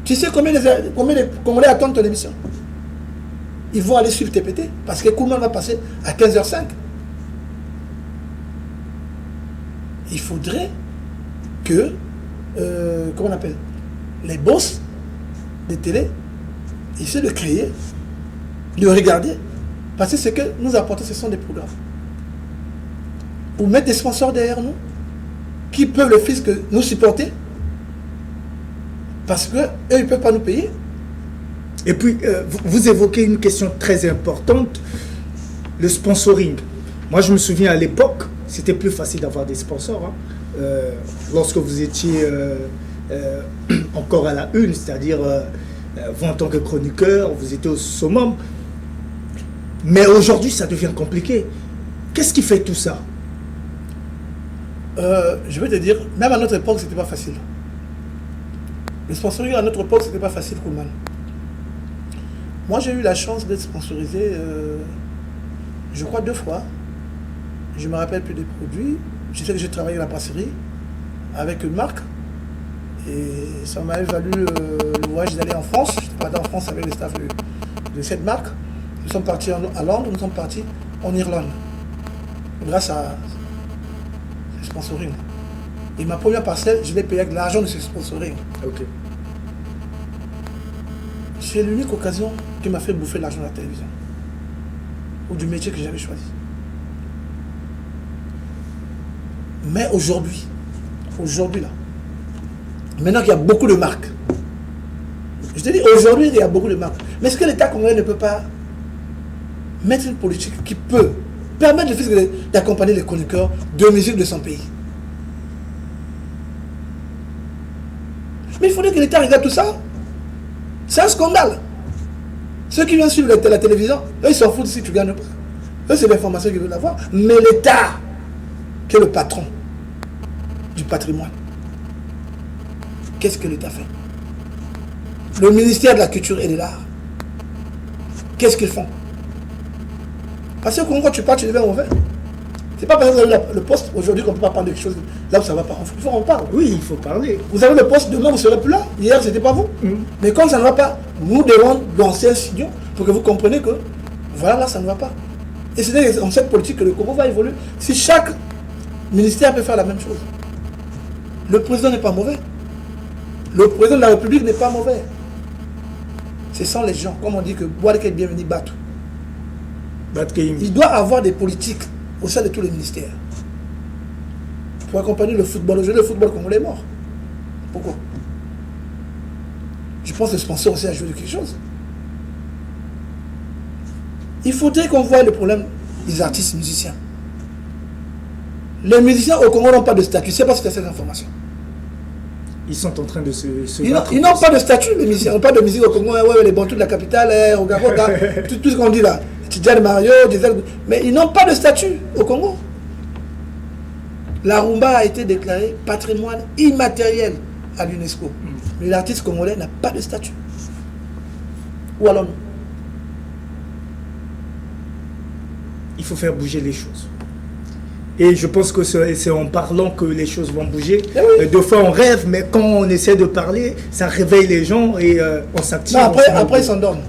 E: Tu sais combien les Congolais attendent ton émission? Ils vont aller suivre TPT, parce que Koulman va passer à 15h05. Il faudrait que, comment on appelle, les boss des télé essaient de créer, de regarder, parce que ce que nous apportons, ce sont des programmes. Pour mettre des sponsors derrière nous, qui peuvent le fisc nous supporter, parce qu'eux, ils ne peuvent pas nous payer.
C: Et puis, vous évoquez une question très importante, le sponsoring. Moi, je me souviens à l'époque, c'était plus facile d'avoir des sponsors. Hein. Lorsque vous étiez encore à la une, c'est-à-dire vous en tant que chroniqueur, vous étiez au summum. Mais aujourd'hui, ça devient compliqué. Qu'est-ce qui fait tout ça?
E: Je vais te dire, même à notre époque, c'était pas facile. Le sponsoring à notre époque, c'était pas facile, Koulman. Moi, j'ai eu la chance d'être sponsorisé, je crois 2 fois. Je me rappelle plus des produits. Je sais que j'ai travaillé à la brasserie avec une marque. Et ça m'avait valu le voyage d'aller en France. J'étais parti en France avec les staffs de cette marque. Nous sommes partis à Londres, nous sommes partis en Irlande. Grâce à ce sponsoring. Et ma première parcelle, je l'ai payée avec l'argent de ce sponsoring.
C: Ok.
E: C'est l'unique occasion qui m'a fait bouffer l'argent de la télévision. Ou du métier que j'avais choisi. Mais aujourd'hui là, maintenant qu'il y a beaucoup de marques, je te dis aujourd'hui il y a beaucoup de marques, mais est-ce que l'État congolais ne peut pas mettre une politique qui peut permettre d'accompagner les chroniqueurs de musique de son pays? Mais il faudrait que l'État regarde tout ça. C'est un scandale. Ceux qui viennent suivre la télévision, eux ils s'en foutent si tu gagnes pas. Eux c'est l'information qu'ils veulent avoir. Mais l'État, qui est le patron du patrimoine, qu'est-ce que l'État fait? Le ministère de la Culture et de l'Art, qu'est-ce qu'ils font? Parce que quand tu parles, tu deviens mauvais. C'est pas parce que vous avez le poste aujourd'hui qu'on ne peut pas parler de quelque chose là où ça va pas. Il faut qu'on parle.
C: Oui, il faut parler.
E: Vous avez le poste, demain vous ne serez plus là. Hier, c'était pas vous. Mais quand ça ne va pas, nous devons lancer un studio pour que vous compreniez que voilà, là, ça ne va pas. Et c'est dans cette politique que le Congo va évoluer. Si chaque ministère peut faire la même chose. Le président n'est pas mauvais. Le président de la République n'est pas mauvais. Ce sont les gens, comme on dit que Boareke est bienvenu Batou. Il doit avoir des politiques au sein de tous les ministères pour accompagner le football. Aujourd'hui, le football congolais est mort. Pourquoi? Je pense que le sponsor aussi a joué de quelque chose. Il faudrait qu'on voie le problème des artistes musiciens. Les musiciens au Congo n'ont pas de statut. Je ne sais pas si tu as cette information.
C: Ils sont en train de se
E: Ils n'ont pas de statut, les musiciens. Ils n'ont pas de musique au Congo. Ouais, les bantous de la capitale, tout ce qu'on dit là. Tidjane Mario, mais ils n'ont pas de statut au Congo. La rumba a été déclarée patrimoine immatériel à l'UNESCO. Mais l'artiste congolais n'a pas de statut. Où allons-nous?
C: Il faut faire bouger les choses. Et je pense que c'est en parlant que les choses vont bouger.
E: Oui.
C: Deux fois on rêve, mais quand on essaie de parler, ça réveille les gens et on s'active.
E: Après ils s'endorment.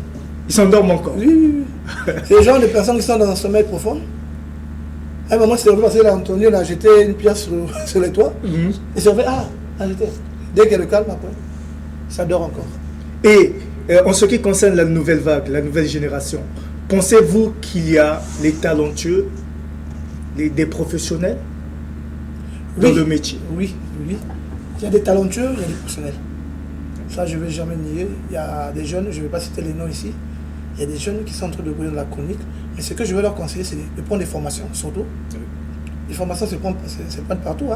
C: Ils s'endorment encore.
E: Oui. Ces gens, les personnes qui sont dans un sommeil profond. À un moment, c'est parce que Antonio a jeté une pierre sur les toits. Et c'est vrai, jeté. Dès qu'il y a le calme, après, ça dort encore.
C: Et en ce qui concerne la nouvelle vague, la nouvelle génération, pensez-vous qu'il y a les talentueux, des professionnels dans le métier?
E: Oui. Il y a des talentueux, il y a des professionnels. Ça, je ne vais jamais nier. Il y a des jeunes, je ne vais pas citer les noms ici. Il y a des jeunes qui sont en train de brûler dans la chronique. Mais ce que je vais leur conseiller, c'est de prendre des formations, surtout. Les formations se prennent partout.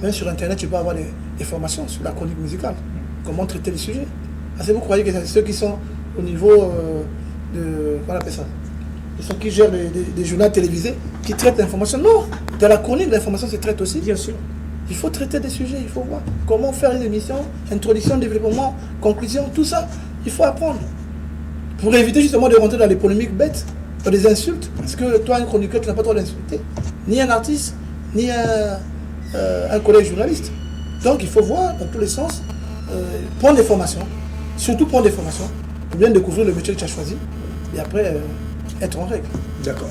E: Même sur Internet, tu peux avoir des formations sur la chronique musicale. Comment traiter les sujets. Parce que vous croyez que c'est ceux qui sont au niveau de... Comment on appelle ça? Ceux qui gèrent des journaux télévisés, qui traitent l'information. Non! Dans la chronique, l'information se traite aussi.
C: Bien sûr.
E: Il faut traiter des sujets, il faut voir comment faire une émission, introduction, développement, conclusion, tout ça, il faut apprendre. Pour éviter justement de rentrer dans les polémiques bêtes, dans des insultes, parce que toi, un chroniqueur, tu n'as pas le droit d'insulter, ni un artiste, ni un collègue journaliste. Donc il faut voir dans tous les sens, prendre des formations, surtout prendre des formations, pour bien découvrir le métier que tu as choisi, et après être en règle.
C: D'accord.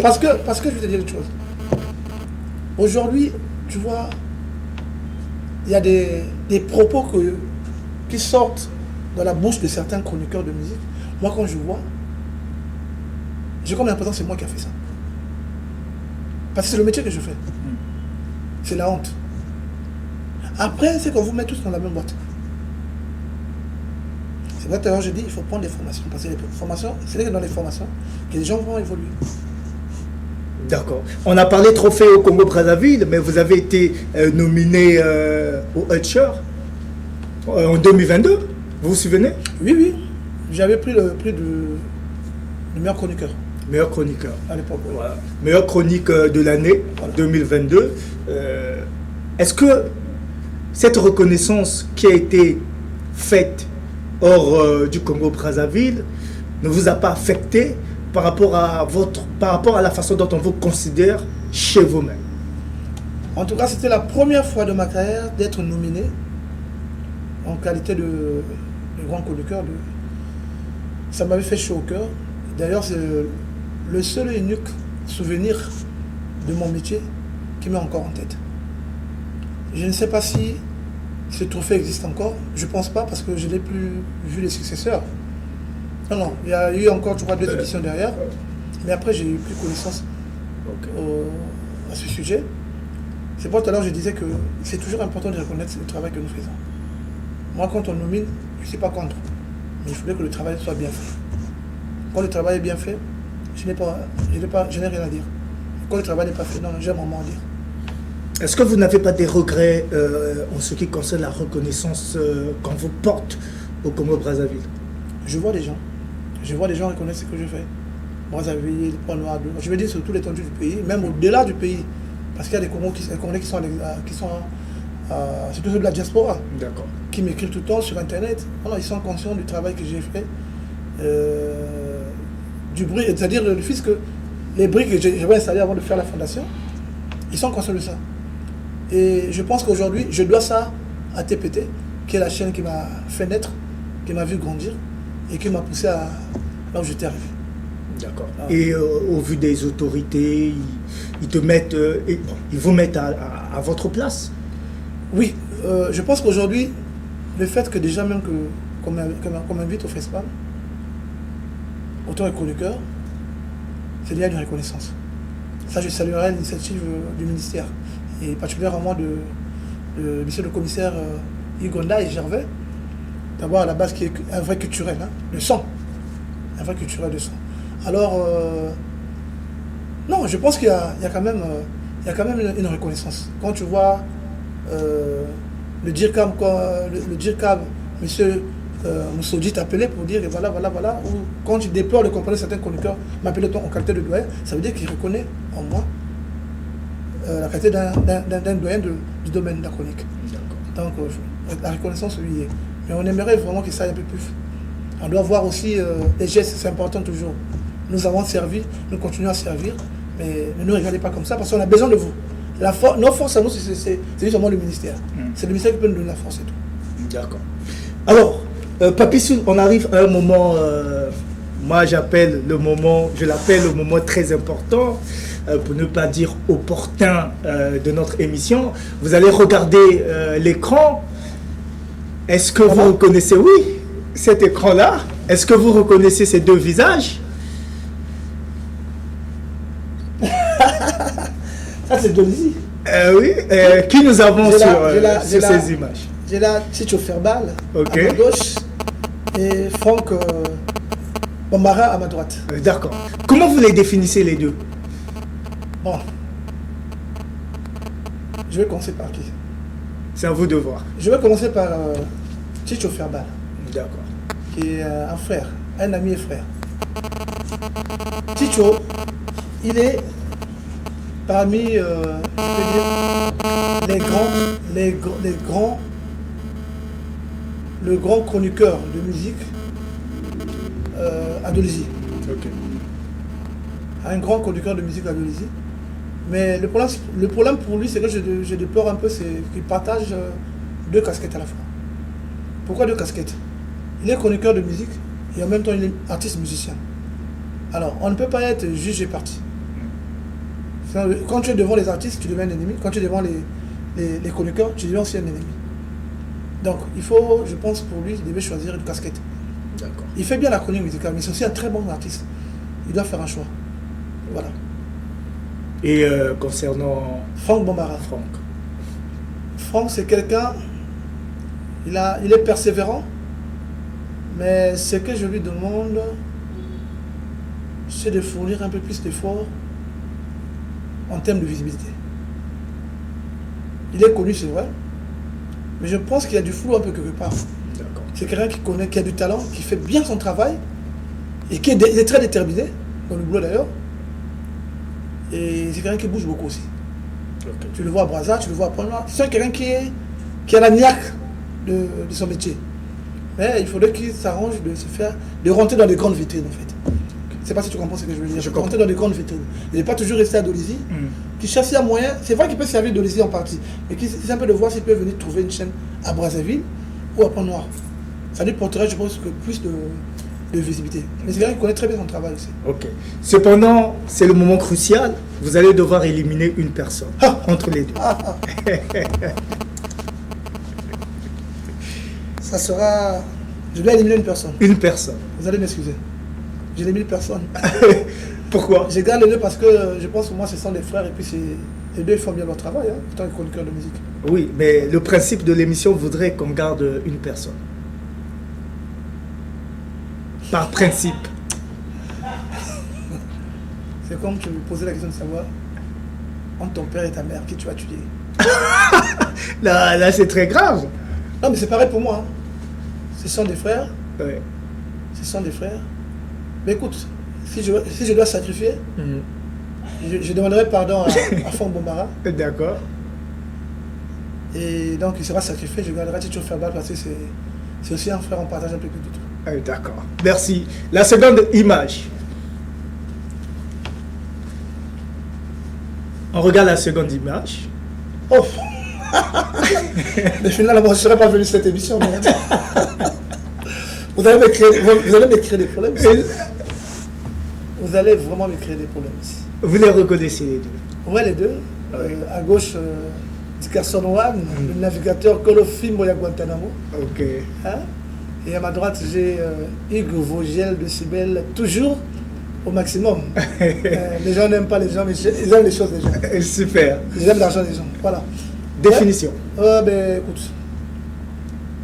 E: Parce que je vais te dire une chose. Aujourd'hui, tu vois, il y a des propos qui sortent dans la bouche de certains chroniqueurs de musique. Moi, quand je vois, j'ai comme l'impression que c'est moi qui ai fait ça. Parce que c'est le métier que je fais. C'est la honte. Après, c'est qu'on vous met tous dans la même boîte. C'est vrai, tout à l'heure, j'ai dit, il faut prendre des formations. Parce que les formations, c'est dans les formations que les gens vont évoluer.
C: D'accord. On a parlé trophée au Congo-Brazzaville, mais vous avez été nominé au Hutcher en 2022. Vous vous souvenez?
E: Oui. J'avais pris le prix du meilleur chroniqueur.
C: Meilleur chroniqueur.
E: à l'époque. Oui.
C: Voilà. Meilleure chronique de l'année
E: Voilà.
C: 2022. Est-ce que cette reconnaissance qui a été faite hors du Congo-Brazzaville ne vous a pas affecté par rapport à la façon dont on vous considère chez vous-même?
E: En tout cas, c'était la première fois de ma carrière d'être nominé en qualité de grand chroniqueur. Ça m'avait fait chaud au cœur. D'ailleurs, c'est le seul et unique souvenir de mon métier qui m'est encore en tête. Je ne sais pas si ce trophée existe encore. Je ne pense pas parce que je n'ai plus vu les successeurs. Non, il y a eu encore, je crois, 2 éditions derrière. Mais après, j'ai eu plus connaissance à ce sujet. C'est pour tout à l'heure je disais que c'est toujours important de reconnaître le travail que nous faisons. Moi, quand on nomine, je ne suis pas contre. Mais il faudrait que le travail soit bien fait. Quand le travail est bien fait, je n'ai rien à dire. Quand le travail n'est pas fait, non, j'ai un moment à dire.
C: Est-ce que vous n'avez pas des regrets en ce qui concerne la reconnaissance qu'on vous porte au Congo-Brazzaville?
E: Je vois des gens reconnaître ce que je fais. Brazzaville, Pointe-Noire, je veux dire sur toute l'étendue du pays, même au-delà du pays. Parce qu'il y a des Congolais qui sont surtout de la diaspora, qui m'écrivent tout le temps sur Internet. Alors, ils sont conscients du travail que j'ai fait, du bruit, c'est-à-dire le fait que les briques que j'avais installées avant de faire la fondation, ils sont conscients de ça. Et je pense qu'aujourd'hui, je dois ça à TPT, qui est la chaîne qui m'a fait naître, qui m'a vu grandir et qui m'a poussé à là où j'étais arrivé.
C: D'accord. Et au vu des autorités, ils te mettent, ils vous mettent à votre place?
E: Oui, je pense qu'aujourd'hui, le fait que déjà même qu'on m'invite au festival, auteur et chroniqueur, c'est lié à une reconnaissance. Ça, je saluerai l'initiative du ministère, et particulièrement de monsieur le commissaire Igonda et Gervais, d'avoir à la base qui est un vrai culturel, hein, de sang. Un vrai culturel de sang. Alors, non, je pense qu'il y a quand même une reconnaissance. Quand tu vois le DIRCAB, M. Moussoudi t'appelait pour dire voilà, ou quand tu déplores le compagnon de certains chroniqueurs, m'appelait en qualité de doyen, ça veut dire qu'il reconnaît en moi la qualité d'un doyen du domaine de la chronique. Donc, la reconnaissance, lui, est. Mais on aimerait vraiment qu'il s'aille un peu plus. On doit voir aussi les gestes, c'est important toujours. Nous avons servi, nous continuons à servir, mais ne nous regardez pas comme ça parce qu'on a besoin de vous. Notre force à nous, c'est justement le ministère. C'est le ministère qui peut nous donner la force et tout.
C: D'accord. Alors, Papi, on arrive à un moment, moi j'appelle le moment, je l'appelle le moment très important, pour ne pas dire opportun de notre émission. Vous allez regarder l'écran. Est-ce que vous reconnaissez, oui, cet écran-là? Est-ce que vous reconnaissez ces deux visages?
E: Ça, c'est Dolizy.
C: Oui, qui nous avons sur ces images?
E: J'ai là Chicho Ferbal à
C: Ok.
E: ma gauche et Franck Bombara à ma droite.
C: D'accord. Comment vous les définissez les deux?
E: Bon. Je vais commencer par qui?
C: C'est à vous de voir.
E: Je vais commencer par Chicho Ferbal,
C: D'accord.
E: qui est un frère, un ami et frère. Chicho, il est parmi je peux dire, le grand chroniqueur de musique à Dolizy.
C: Ok.
E: Un grand chroniqueur de musique à Dolizy. Mais le problème pour lui, c'est que je déplore un peu, c'est qu'il partage deux casquettes à la fois. Pourquoi deux casquettes? Il est chroniqueur de musique et en même temps il est artiste musicien. Alors, on ne peut pas être juge et parti. Quand tu es devant les artistes, tu deviens un ennemi. Quand tu es devant les chroniqueurs, tu deviens aussi un ennemi. Donc, il faut, je pense, pour lui, il devait choisir une casquette.
C: D'accord.
E: Il fait bien la chronique musicale, mais c'est aussi un très bon artiste. Il doit faire un choix. Voilà.
C: Et concernant
E: Franck Bombara. Franck, c'est quelqu'un, il est persévérant, mais ce que je lui demande, c'est de fournir un peu plus d'efforts en termes de visibilité. Il est connu, c'est vrai, mais je pense qu'il y a du flou un peu quelque part. C'est quelqu'un qui a du talent, qui fait bien son travail et qui est très déterminé, dans le boulot d'ailleurs. Et c'est quelqu'un qui bouge beaucoup aussi. Okay. Tu le vois à Brazza, tu le vois à Pointe-Noire. C'est quelqu'un qui a la niaque de son métier. Mais il faudrait qu'il s'arrange de rentrer dans des grandes vitrines en fait. Je ne sais pas si tu comprends ce que je veux dire. Rentrer dans des grandes vitrines. Il n'est pas toujours resté à Dolisie. Qui cherche un moyen. C'est vrai qu'il peut servir Dolisie en partie. Mais qui essaie un peu de voir s'il peut venir trouver une chaîne à Brazzaville ou à Pointe-Noire. Ça lui porterait, je pense, que plus de visibilité. Mais c'est vrai qu'il connaît très bien son travail aussi.
C: Ok. Cependant, c'est le moment crucial. Vous allez devoir éliminer une personne entre les deux.
E: Ça sera... Je dois éliminer une personne.
C: Une personne.
E: Vous allez m'excuser. J'élimine personne.
C: Pourquoi?
E: Je garde les deux parce que je pense que moi, ce sont des frères et puis les deux font bien leur travail, hein, en tant que chroniqueur de musique.
C: Oui, mais le principe de l'émission voudrait qu'on garde une personne. Par principe.
E: C'est comme tu me posais la question de savoir entre ton père et ta mère, qui tu as tué.
C: Là c'est très grave.
E: Non, mais c'est pareil pour moi. Hein. Ce sont des frères.
C: Ouais.
E: Ce sont des frères. Mais écoute, si je dois sacrifier, je demanderai pardon à Franck Bombara.
C: D'accord.
E: Et donc il sera sacrifié, je garderai Tito Ferbal parce que c'est aussi un frère, on partage un peu plus de tout.
C: D'accord. Merci. La seconde image. On regarde la seconde image.
E: Oh. Mais finalement, je ne serais pas venu à cette émission. Mais... vous allez me créer des problèmes. Vous allez vraiment me créer des problèmes.
C: Vous les reconnaissez les deux?
E: Ouais, les deux. Oui. À gauche, Dickerson One, le navigateur Colofim Moya Guantanamo.
C: Ok.
E: Hein? Et à ma droite, j'ai Hugues Vogel de Cybèle, toujours au maximum. Les gens n'aiment pas les gens, mais ils aiment les choses des gens.
C: Super.
E: Ils aiment l'argent des gens. Voilà.
C: Définition.
E: Ben, écoute.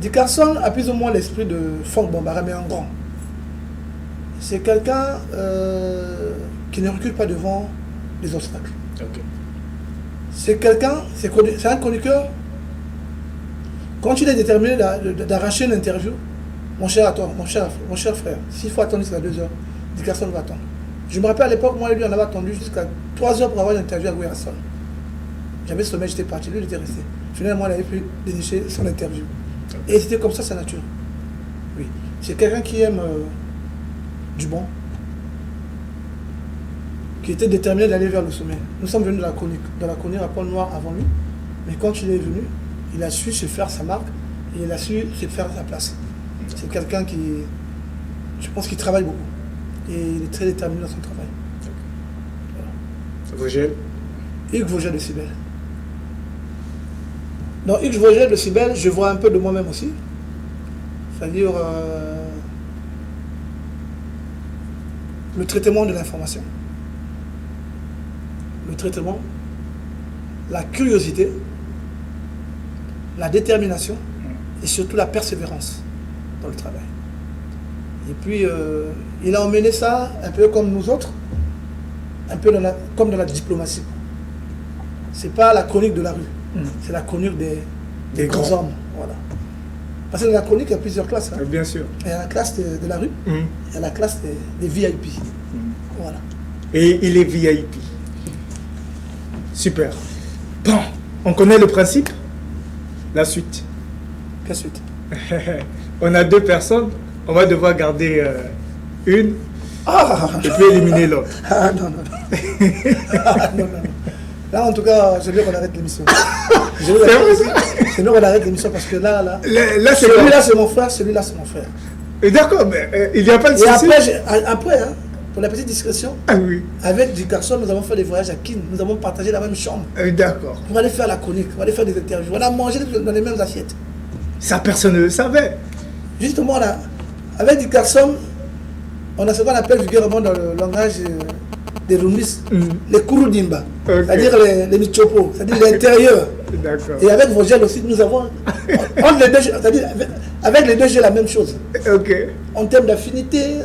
E: Dickerson a plus ou moins l'esprit de Franck Bombara, mais en grand. C'est quelqu'un qui ne recule pas devant les obstacles.
C: Okay.
E: C'est quelqu'un, c'est un chroniqueur. Quand il est déterminé d'arracher une interview, mon cher frère, s'il faut attendre jusqu'à 2 heures, Dickerson va attendre. Je me rappelle à l'époque, moi et lui, on avait attendu jusqu'à 3 heures pour avoir une interview avec Guerasson. J'avais sommeil, j'étais parti, lui il était resté. Finalement, il avait pu dénicher son interview. Et c'était comme ça sa nature. Oui. C'est quelqu'un qui aime du bon, qui était déterminé d'aller vers le sommet. Nous sommes venus de la chronique à Pointe-Noire avant lui, mais quand il est venu, il a su se faire sa marque et il a su se faire sa place. C'est quelqu'un qui, je pense qu'il travaille beaucoup et il est très déterminé dans son travail.
C: Voilà. Vogel.
E: Hugues Vogel de Cybèle. Dans Hugues Vogel de Cybèle, je vois un peu de moi-même aussi. C'est-à-dire le traitement de l'information, le traitement, la curiosité, la détermination et surtout la persévérance dans le travail. Et puis, il a emmené ça un peu comme nous autres, un peu comme dans la diplomatie. C'est pas la chronique de la rue, c'est la chronique des grands hommes. Voilà. Parce que dans la chronique, il y a plusieurs classes. Hein.
C: Bien sûr.
E: Il y a la classe de la rue, il y a la classe des VIP. Voilà.
C: Et il est VIP. Super. Bon, on connaît le principe. La suite.
E: Quelle suite?
C: On a 2 personnes, on va devoir garder une et puis éliminer l'autre.
E: Ah non, non, non. Non. Là, en tout cas, je veux qu'on arrête l'émission. Je veux qu'on arrête l'émission parce que là celui-là c'est mon frère, celui-là c'est mon frère.
C: D'accord, mais il n'y a pas de souci.
E: Et après, hein, pour la petite discrétion, avec Dickerson, nous avons fait des voyages à Kin, nous avons partagé la même chambre.
C: D'accord.
E: On va aller faire la chronique, on va aller faire des interviews, on a mangé dans les mêmes assiettes.
C: Ça, personne ne le savait.
E: Justement, là, avec Dickerson, on a ce qu'on appelle vulgairement dans le langage des Rumbis, les Kurudimba, c'est-à-dire les Michopo, c'est-à-dire l'intérieur.
C: D'accord.
E: Et avec Vogel aussi, nous avons, entre les deux, c'est-à-dire avec les deux, j'ai la même chose.
C: Ok.
E: En termes d'affinité,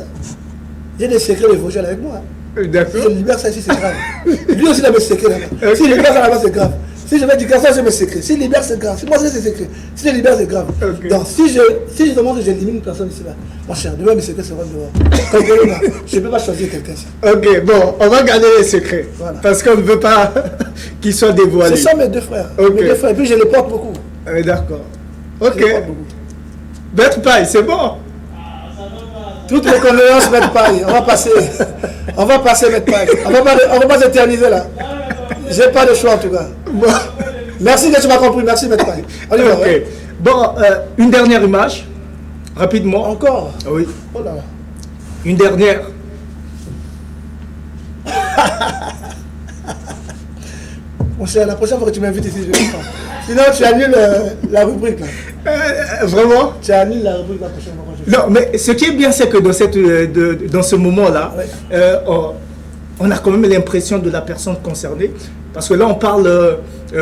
E: j'ai des secrets de Vogel avec moi.
C: D'accord.
E: Si je libère ça ici, c'est grave. Lui aussi, il a des secrets là-bas. Si il libère ça là-bas, c'est grave. Si je mets éducation, j'ai mes secrets. Si je libère, c'est grave. Si moi j'ai ses secrets, si je libère, c'est grave.
C: Ok.
E: Donc si je demande que j'élimine une personne ici là, mon cher, demain mes secrets seront dehors. Je ne peux pas choisir quelqu'un.
C: Ok, bon, on va garder les secrets.
E: Voilà.
C: Parce qu'on ne veut pas qu'ils soient dévoilés.
E: Ce sont mes deux frères.
C: Ok.
E: Mes deux frères. Et puis je les porte beaucoup.
C: D'accord.
E: Je
C: Ok.
E: les porte beaucoup.
C: Maître Paille, c'est bon.
E: Toutes les condoléances, Maître Paille. On va passer. On va passer, Maître Paille. On va pas s'éterniser là. J'ai pas de choix en tout cas.
C: Bon.
E: Merci que tu m'as compris. Merci, Maître Paille. On y va,
C: Ok.
E: ouais.
C: Bon, une dernière image, rapidement.
E: Encore.
C: Oui.
E: Oh là là.
C: Une dernière.
E: Mon cher, la prochaine fois que tu m'invites ici, je vais le prendre. Sinon, tu annules la rubrique là.
C: Vraiment?
E: Tu annules la rubrique la prochaine fois.
C: Non, mais ce qui est bien, c'est que dans ce moment-là,
E: Ouais.
C: on a quand même l'impression de la personne concernée. Parce que là, on parle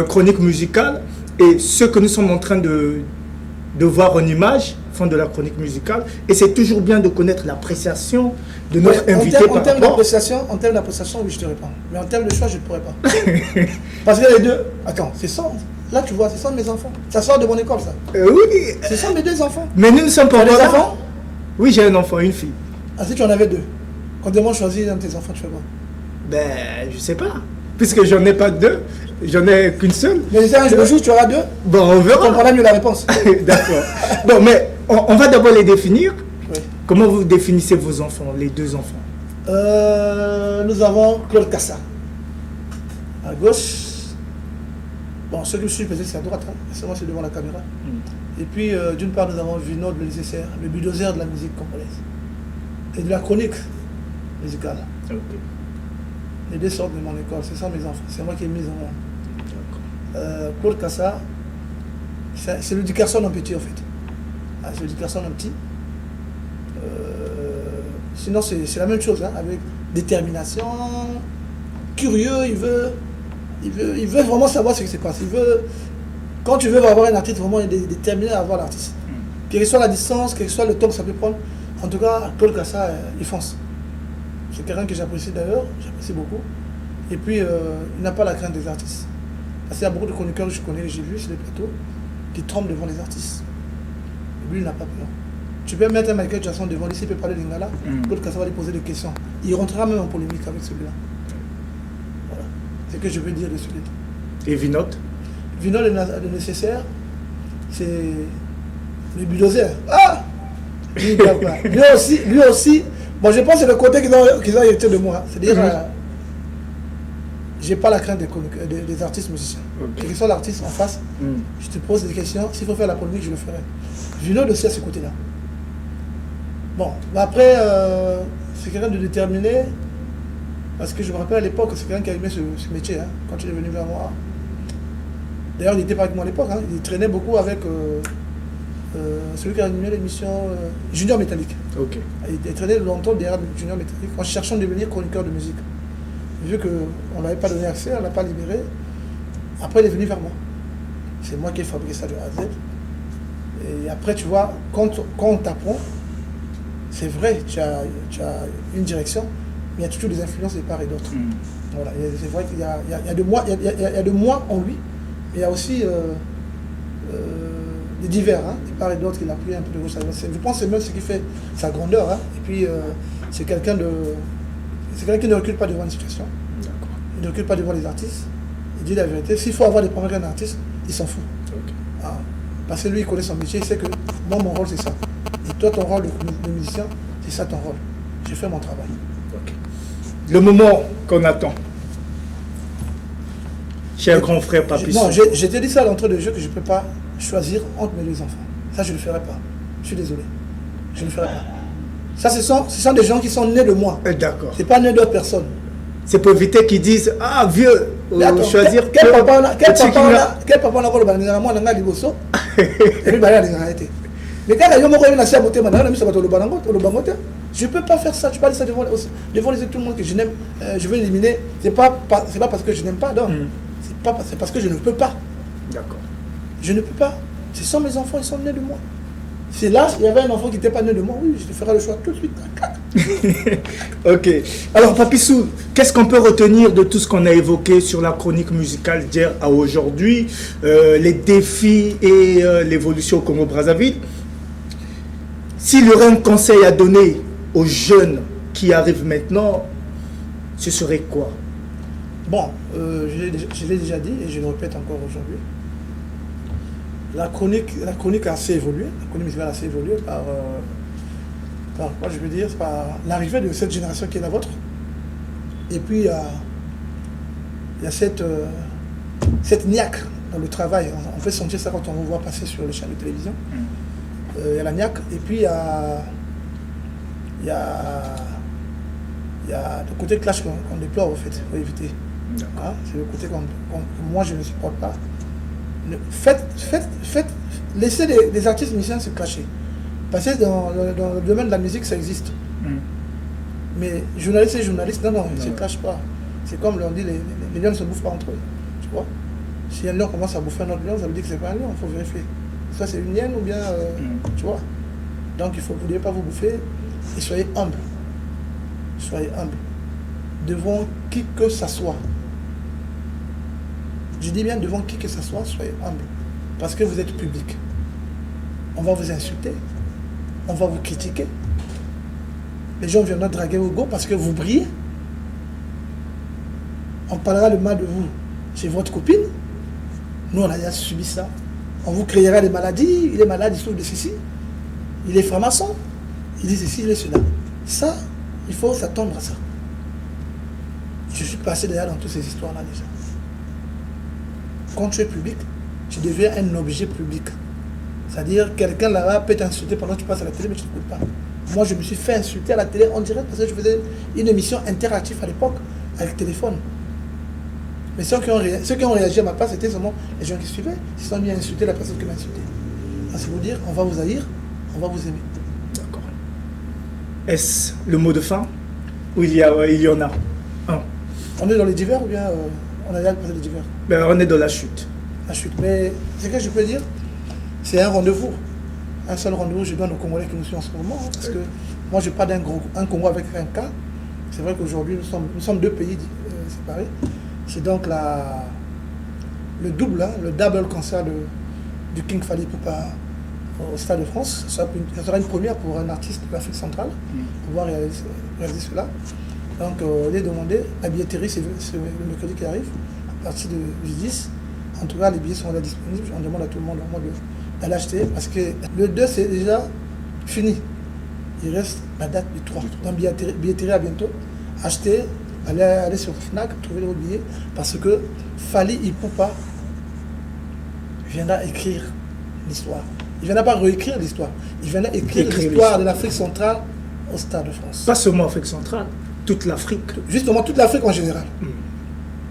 C: chronique musicale. Et ceux que nous sommes en train de voir en image font de la chronique musicale. Et c'est toujours bien de connaître l'appréciation de notre invité
E: En
C: par
E: termes
C: rapport.
E: d'appréciation, oui, je te réponds. Mais en termes de choix, je ne pourrais pas. Parce que les deux. Attends, c'est ça. Là, tu vois, ce sont mes enfants. Ça sort de mon école, ça.
C: Oui,
E: Ce sont mes deux enfants.
C: mais nous ne sommes
E: Tu
C: pas
E: as des
C: encore là.
E: enfants?
C: Oui, j'ai un enfant, une fille.
E: Ah, si tu en avais deux. Quand tu demandes choisir un de tes enfants, tu fais quoi?
C: Ben, je sais pas. Puisque j'en ai pas deux, j'en ai qu'une seule.
E: Mais si un jour tu auras deux,
C: Bon, on
E: tu
C: verra.
E: comprendras mieux la réponse.
C: D'accord. Bon, mais on va d'abord les définir.
E: Oui.
C: Comment vous définissez vos enfants, les deux enfants?
E: Nous avons Claude Cassa. À gauche. Bon, ceux qui me suivent, peut-être c'est à droite. Hein. C'est moi, c'est devant la caméra. Et puis, d'une part, nous avons Vinod, le nécessaire, le bulldozer de la musique congolaise. Et de la chronique musicale.
C: Ok.
E: Les deux sortent de mon école. Ce sont mes enfants. C'est moi qui ai mis en monde. Claude Cassa, c'est le Dickerson en petit, en fait. Ah, c'est le Dickerson en petit. Sinon, c'est la même chose, hein, avec détermination, curieux, il veut vraiment savoir ce qui se passe. Quand tu veux avoir un artiste, vraiment, il est déterminé à avoir l'artiste. Quelle que soit la distance, quel que soit le temps que ça peut prendre, en tout cas, Claude Cassa, il fonce. C'est quelqu'un que j'apprécie d'ailleurs, j'apprécie beaucoup. Et puis, il n'a pas la crainte des artistes. Parce qu'il y a beaucoup de chroniqueurs que je connais, j'ai vu sur les plateaux, qui tremblent devant les artistes. Et lui, il n'a pas peur. Tu peux mettre un Michael Jackson devant lui, s'il peut parler de Lingala, Claude Cassa va lui poser des questions. Il rentrera même en polémique avec celui-là. Voilà. C'est ce que je veux dire de celui-là.
C: Et Vinod?
E: Vinod, le nécessaire, c'est le bulldozer. Ah! Lui aussi, bon, je pense que c'est le côté qu'ils ont hérité de moi. C'est-à-dire, j'ai pas la crainte des artistes musiciens.
C: Ok.
E: Quel que soit l'artiste en face, je te pose des questions. S'il faut faire la polémique, je le ferai. Vinod aussi à ce côté-là. Bon, bah après, c'est quelqu'un de déterminé. Parce que je me rappelle à l'époque, c'est quelqu'un qui aimait ce métier. Hein, quand il est venu vers moi. D'ailleurs, il n'était pas avec moi à l'époque. Hein, il traînait beaucoup avec celui qui a animé l'émission Junior Métallique.
C: Ok.
E: Il traînait longtemps derrière Junior Métallique en cherchant de devenir chroniqueur de musique. Vu qu'on ne l'avait pas donné accès, on ne l'a pas libéré. Après, il est venu vers moi. C'est moi qui ai fabriqué ça de A à Z. Et après, tu vois, quand on t'apprend, c'est vrai, tu as une direction, mais il y a toujours des influences de part et d'autre. Voilà, c'est vrai qu'il y a de moi en lui, mais il y a aussi des divers, hein, de part et d'autre qu'il a pris un peu de gauche à droite. Je pense que c'est même ce qui fait sa grandeur. Hein. Et puis, c'est quelqu'un qui ne recule pas devant une situation. Il ne recule pas devant les artistes. Il dit la vérité. S'il faut avoir des problèmes avec un artiste, il s'en fout. Ah, parce que lui, il connaît son métier, il sait que moi, mon rôle, c'est ça. Et toi, ton rôle de musicien, c'est ça ton rôle. J'ai fait mon travail.
C: Le moment qu'on attend. Cher grand frère Papis.
E: Non, je t'ai dit ça à l'entrée de jeu que je ne peux pas choisir entre mes deux enfants. Ça, je ne le ferai pas. Je suis désolé. Je ne le ferai pas. Ça, ce sont des gens qui sont nés de moi.
C: D'accord.
E: Ce n'est pas né d'autres personnes.
C: C'est pour éviter qu'ils disent ah vieux,
E: Attends,
C: choisir.
E: quel papa on a volé banana moi nanga liboso et puis baya linga été. Mais quand yo moko na sia boté manana mi sabato lo banango to lo bangote. Je peux pas faire ça, tu parles ça devant les tout le monde que je n'aime, je veux éliminer, c'est pas parce que je n'aime pas donc. C'est parce que je ne peux pas.
C: D'accord.
E: Je ne peux pas. Ce sont mes enfants, ils sont nés de moi. Si là, il y avait un enfant qui n'était pas né de moi, oui, je te ferai le choix tout de suite.
C: Ok. Alors, Papissou, qu'est-ce qu'on peut retenir de tout ce qu'on a évoqué sur la chronique musicale d'hier à aujourd'hui, les défis et l'évolution au Congo-Brazzaville? S'il y aurait un conseil à donner aux jeunes qui arrivent maintenant, ce serait quoi?
E: Bon, je l'ai déjà dit et je le répète encore aujourd'hui. La chronique a assez évolué, la chronique musicale a assez évolué par quoi je veux dire, par l'arrivée de cette génération qui est la vôtre. Et puis il y a cette niaque dans le travail. On fait sentir ça quand on vous voit passer sur les chaînes de télévision. Il y a la niaque et puis il y a le côté clash qu'on déplore en fait, il faut éviter. Hein, c'est le côté que moi je ne supporte pas. Laissez les artistes musiciens se clasher. Parce que dans le domaine de la musique, ça existe. Mais journalistes et journalistes, non, ils ne se clashent pas. C'est comme on dit, les lions ne se bouffent pas entre eux. Tu vois? Si un lion commence à bouffer un autre lion, ça veut dire que ce n'est pas un lion, il faut vérifier. Ça c'est une hyène ou bien... tu vois? Donc il faut que vous ne devez pas vous bouffer et soyez humble. Soyez humble. Devant qui que ça soit. Je dis bien devant qui que ce soit, soyez humble. Parce que vous êtes public. On va vous insulter. On va vous critiquer. Les gens viendront draguer au go parce que vous brillez. On parlera le mal de vous chez votre copine. Nous, on a déjà subi ça. On vous créera des maladies. Il est malade, il souffre de ceci. Il est franc-maçon. Il dit ceci, il est cela. Ça, il faut s'attendre à ça. Je suis passé déjà dans toutes ces histoires-là déjà. Quand tu es public, tu deviens un objet public. C'est-à-dire, quelqu'un là-bas peut t'insulter pendant que tu passes à la télé, mais tu ne t'écoutes pas. Moi, je me suis fait insulter à la télé en direct parce que je faisais une émission interactive à l'époque avec téléphone. Mais ceux qui ont réagi à ma place, c'était seulement les gens qui suivaient. Ils se sont mis à insulter la personne qui m'a insulté. C'est vous dire, on va vous haïr, on va vous aimer.
C: D'accord. Est-ce le mot de fin ou il y en a un?
E: On est dans les divers ou bien on a déjà passé les divers?
C: On est dans la chute.
E: La chute. Mais ce que je peux dire, c'est un rendez-vous. Un seul rendez-vous, je donne aux Congolais qui nous suivent en ce moment. Hein, parce que moi, je parle d'un Congo avec un cas. C'est vrai qu'aujourd'hui, nous sommes deux pays séparés. C'est donc le double concert du King Fally Ipupa au Stade de France. Ça sera une première pour un artiste de l'Afrique centrale, pouvoir réaliser cela. Donc, il est demandé, la billetterie, c'est le mercredi qui arrive, à partir du 10. En tout cas, les billets sont là disponibles. On demande à tout le monde d'aller acheter parce que le 2, c'est déjà fini. Il reste la date du 3. Donc, billetterie à bientôt. Achetez, allez sur Fnac, trouvez vos billets parce que Fally Ipupa viendra écrire l'histoire. Il ne viendra pas réécrire l'histoire. Il viendra écrire l'histoire de l'Afrique centrale au Stade de France.
C: Pas seulement Afrique centrale, toute l'Afrique.
E: Justement, toute l'Afrique en général.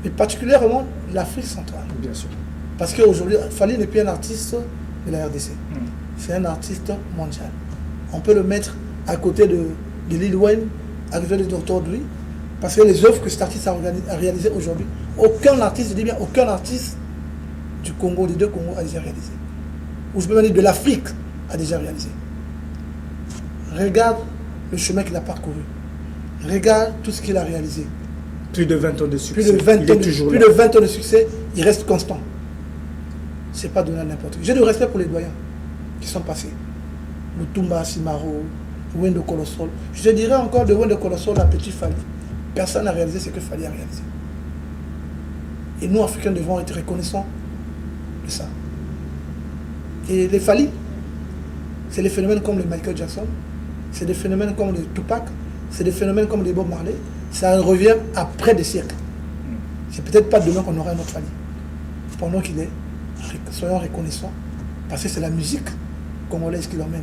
E: Et particulièrement l'Afrique centrale.
C: Bien sûr. Parce
E: qu'aujourd'hui, Fally n'est plus un artiste de la RDC. C'est un artiste mondial. On peut le mettre à côté de Lil Wayne, à côté de Dr. Dre, parce que les œuvres que cet artiste a réalisées aujourd'hui, aucun artiste, je dis bien aucun artiste du Congo, des deux Congos a déjà réalisé. Ou je peux même dire de l'Afrique a déjà réalisé. Regarde le chemin qu'il a parcouru. Regarde tout ce qu'il a réalisé.
C: Plus de 20 ans de succès.
E: Plus de 20 ans de succès, il reste constant. Ce n'est pas donné à n'importe qui. J'ai du respect pour les doyens qui sont passés. Lutumba, Simaro, Wendo Colossol. Je dirais encore de Wendo Colossol à Petit Fally. Personne n'a réalisé ce que Fally a réalisé. Et nous, Africains, devons être reconnaissants de ça. Et les Fally, c'est des phénomènes comme les Michael Jackson, c'est des phénomènes comme les Tupac, c'est des phénomènes comme les Bob Marley. Ça revient après des siècles. C'est peut-être pas demain qu'on aura un autre Fally. Pendant qu'il est, soyons reconnaissants, parce que c'est la musique congolaise qui l'emmène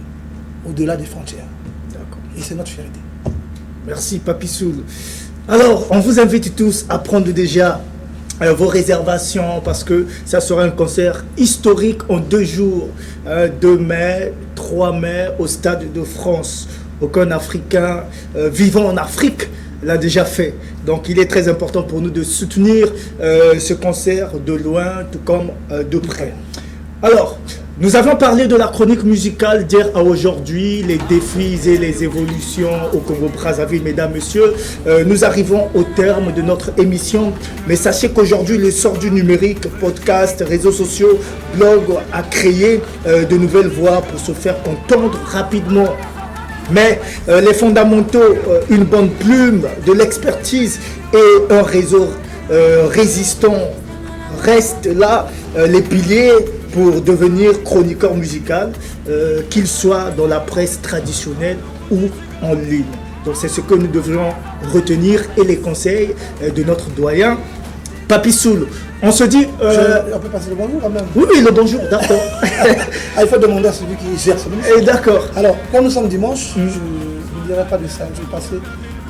E: au-delà des frontières. Et c'est notre fierté.
C: Merci Papissou. Alors, on vous invite tous à prendre déjà vos réservations parce que ça sera un concert historique en 2 jours, 2 mai, 3 mai au Stade de France. Aucun Africain vivant en Afrique l'a déjà fait. Donc il est très important pour nous de soutenir ce concert de loin, tout comme de près. Alors, Nous avons parlé de la chronique musicale d'hier à aujourd'hui, les défis et les évolutions au Congo-Brazzaville, mesdames, messieurs. Nous arrivons au terme de notre émission, mais sachez qu'aujourd'hui, l'essor du numérique, podcast, réseaux sociaux, blog a créé de nouvelles voies pour se faire entendre rapidement. Mais les fondamentaux, une bonne plume, de l'expertise et un réseau résistant restent là, les piliers pour devenir chroniqueur musical, qu'il soit dans la presse traditionnelle ou en ligne. Donc c'est ce que nous devrions retenir et les conseils de notre doyen, Papi Soul. On se dit...
E: On peut passer le bonjour quand même.
C: Oui, le bonjour, d'accord.
E: Il faut demander à celui qui gère celui-ci.
C: D'accord.
E: Alors, comme nous sommes dimanche, je ne dirai pas de ça. Je vais passer,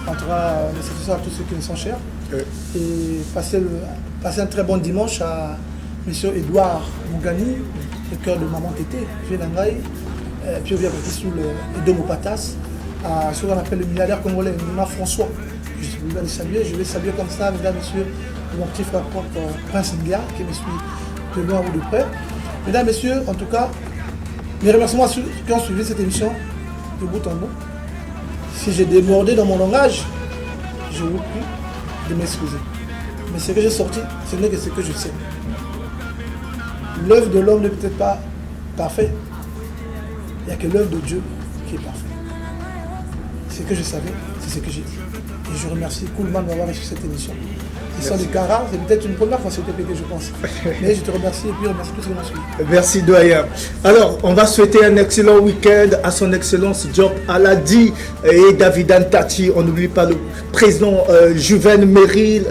E: en tout cas, les satisfactions à tous ceux qui me sont chers. Et passer un très bon dimanche à M. Edouard Mougani, le cœur de Maman Tété, Vénangaï, puis vient sous le Edomo Patas, à ce qu'on appelle le milliardaire congolais, Nina François. Je vais le saluer, je vais saluer comme ça, mesdames, messieurs, mon petit frère propre Prince Ngia, qui me suit de loin ou de près. Mesdames, messieurs, en tout cas, mes remerciements à ceux qui ont suivi cette émission de bout en bout. Si j'ai débordé dans mon langage, je vous prie de m'excuser. Mais ce que j'ai sorti, ce n'est que ce que je sais. L'œuvre de l'homme n'est peut-être pas parfaite. Il n'y a que l'œuvre de Dieu qui est parfaite. Ce que je savais, c'est ce que j'ai dit. Et je remercie Coolman d'avoir reçu cette émission. Ils sont des cas rares, c'est peut-être une première fois sur TPT, je pense. Mais je te remercie et puis remercie tous ceux qui m'ont suivi.
C: Merci doyen. Alors, on va souhaiter un excellent week-end à son excellence Diop Aladi et David Antati. On n'oublie pas le président Juven Merrill,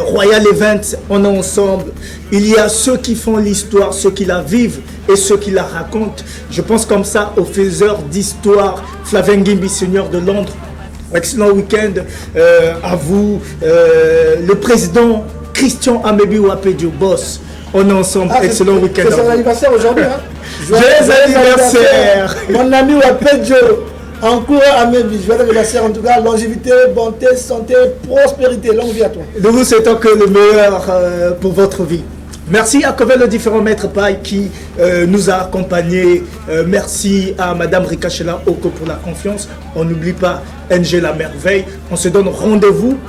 C: Royal Events, on est ensemble. Il y a ceux qui font l'histoire, ceux qui la vivent et ceux qui la racontent. Je pense comme ça aux faiseurs d'histoire, Flavien Gimbi, seigneur de Londres. Excellent week-end à vous, le président Christian Amebi Wapedio, boss. On est ensemble, excellent week-end.
E: C'est son anniversaire aujourd'hui. Hein?
C: Joyeux anniversaire.
E: Mon ami Wapedio, encourage Amebi. Joyeux anniversaire en tout cas, longévité, bonté, santé, prospérité. Longue vie à toi.
C: Nous vous souhaitons que le meilleur pour votre vie. Merci à Kovel, le différent maître Paille qui nous a accompagnés. Merci à Madame Rikachela Oko pour la confiance. On n'oublie pas NG La Merveille. On se donne rendez-vous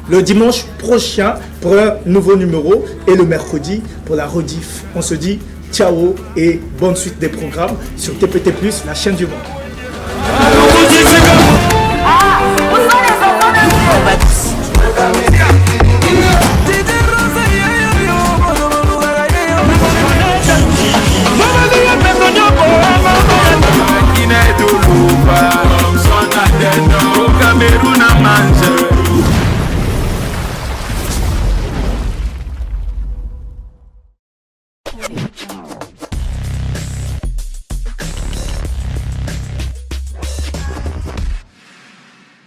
C: le dimanche prochain pour un nouveau numéro et le mercredi pour la rediff. On se dit ciao et bonne suite des programmes sur TPT+, la chaîne du monde.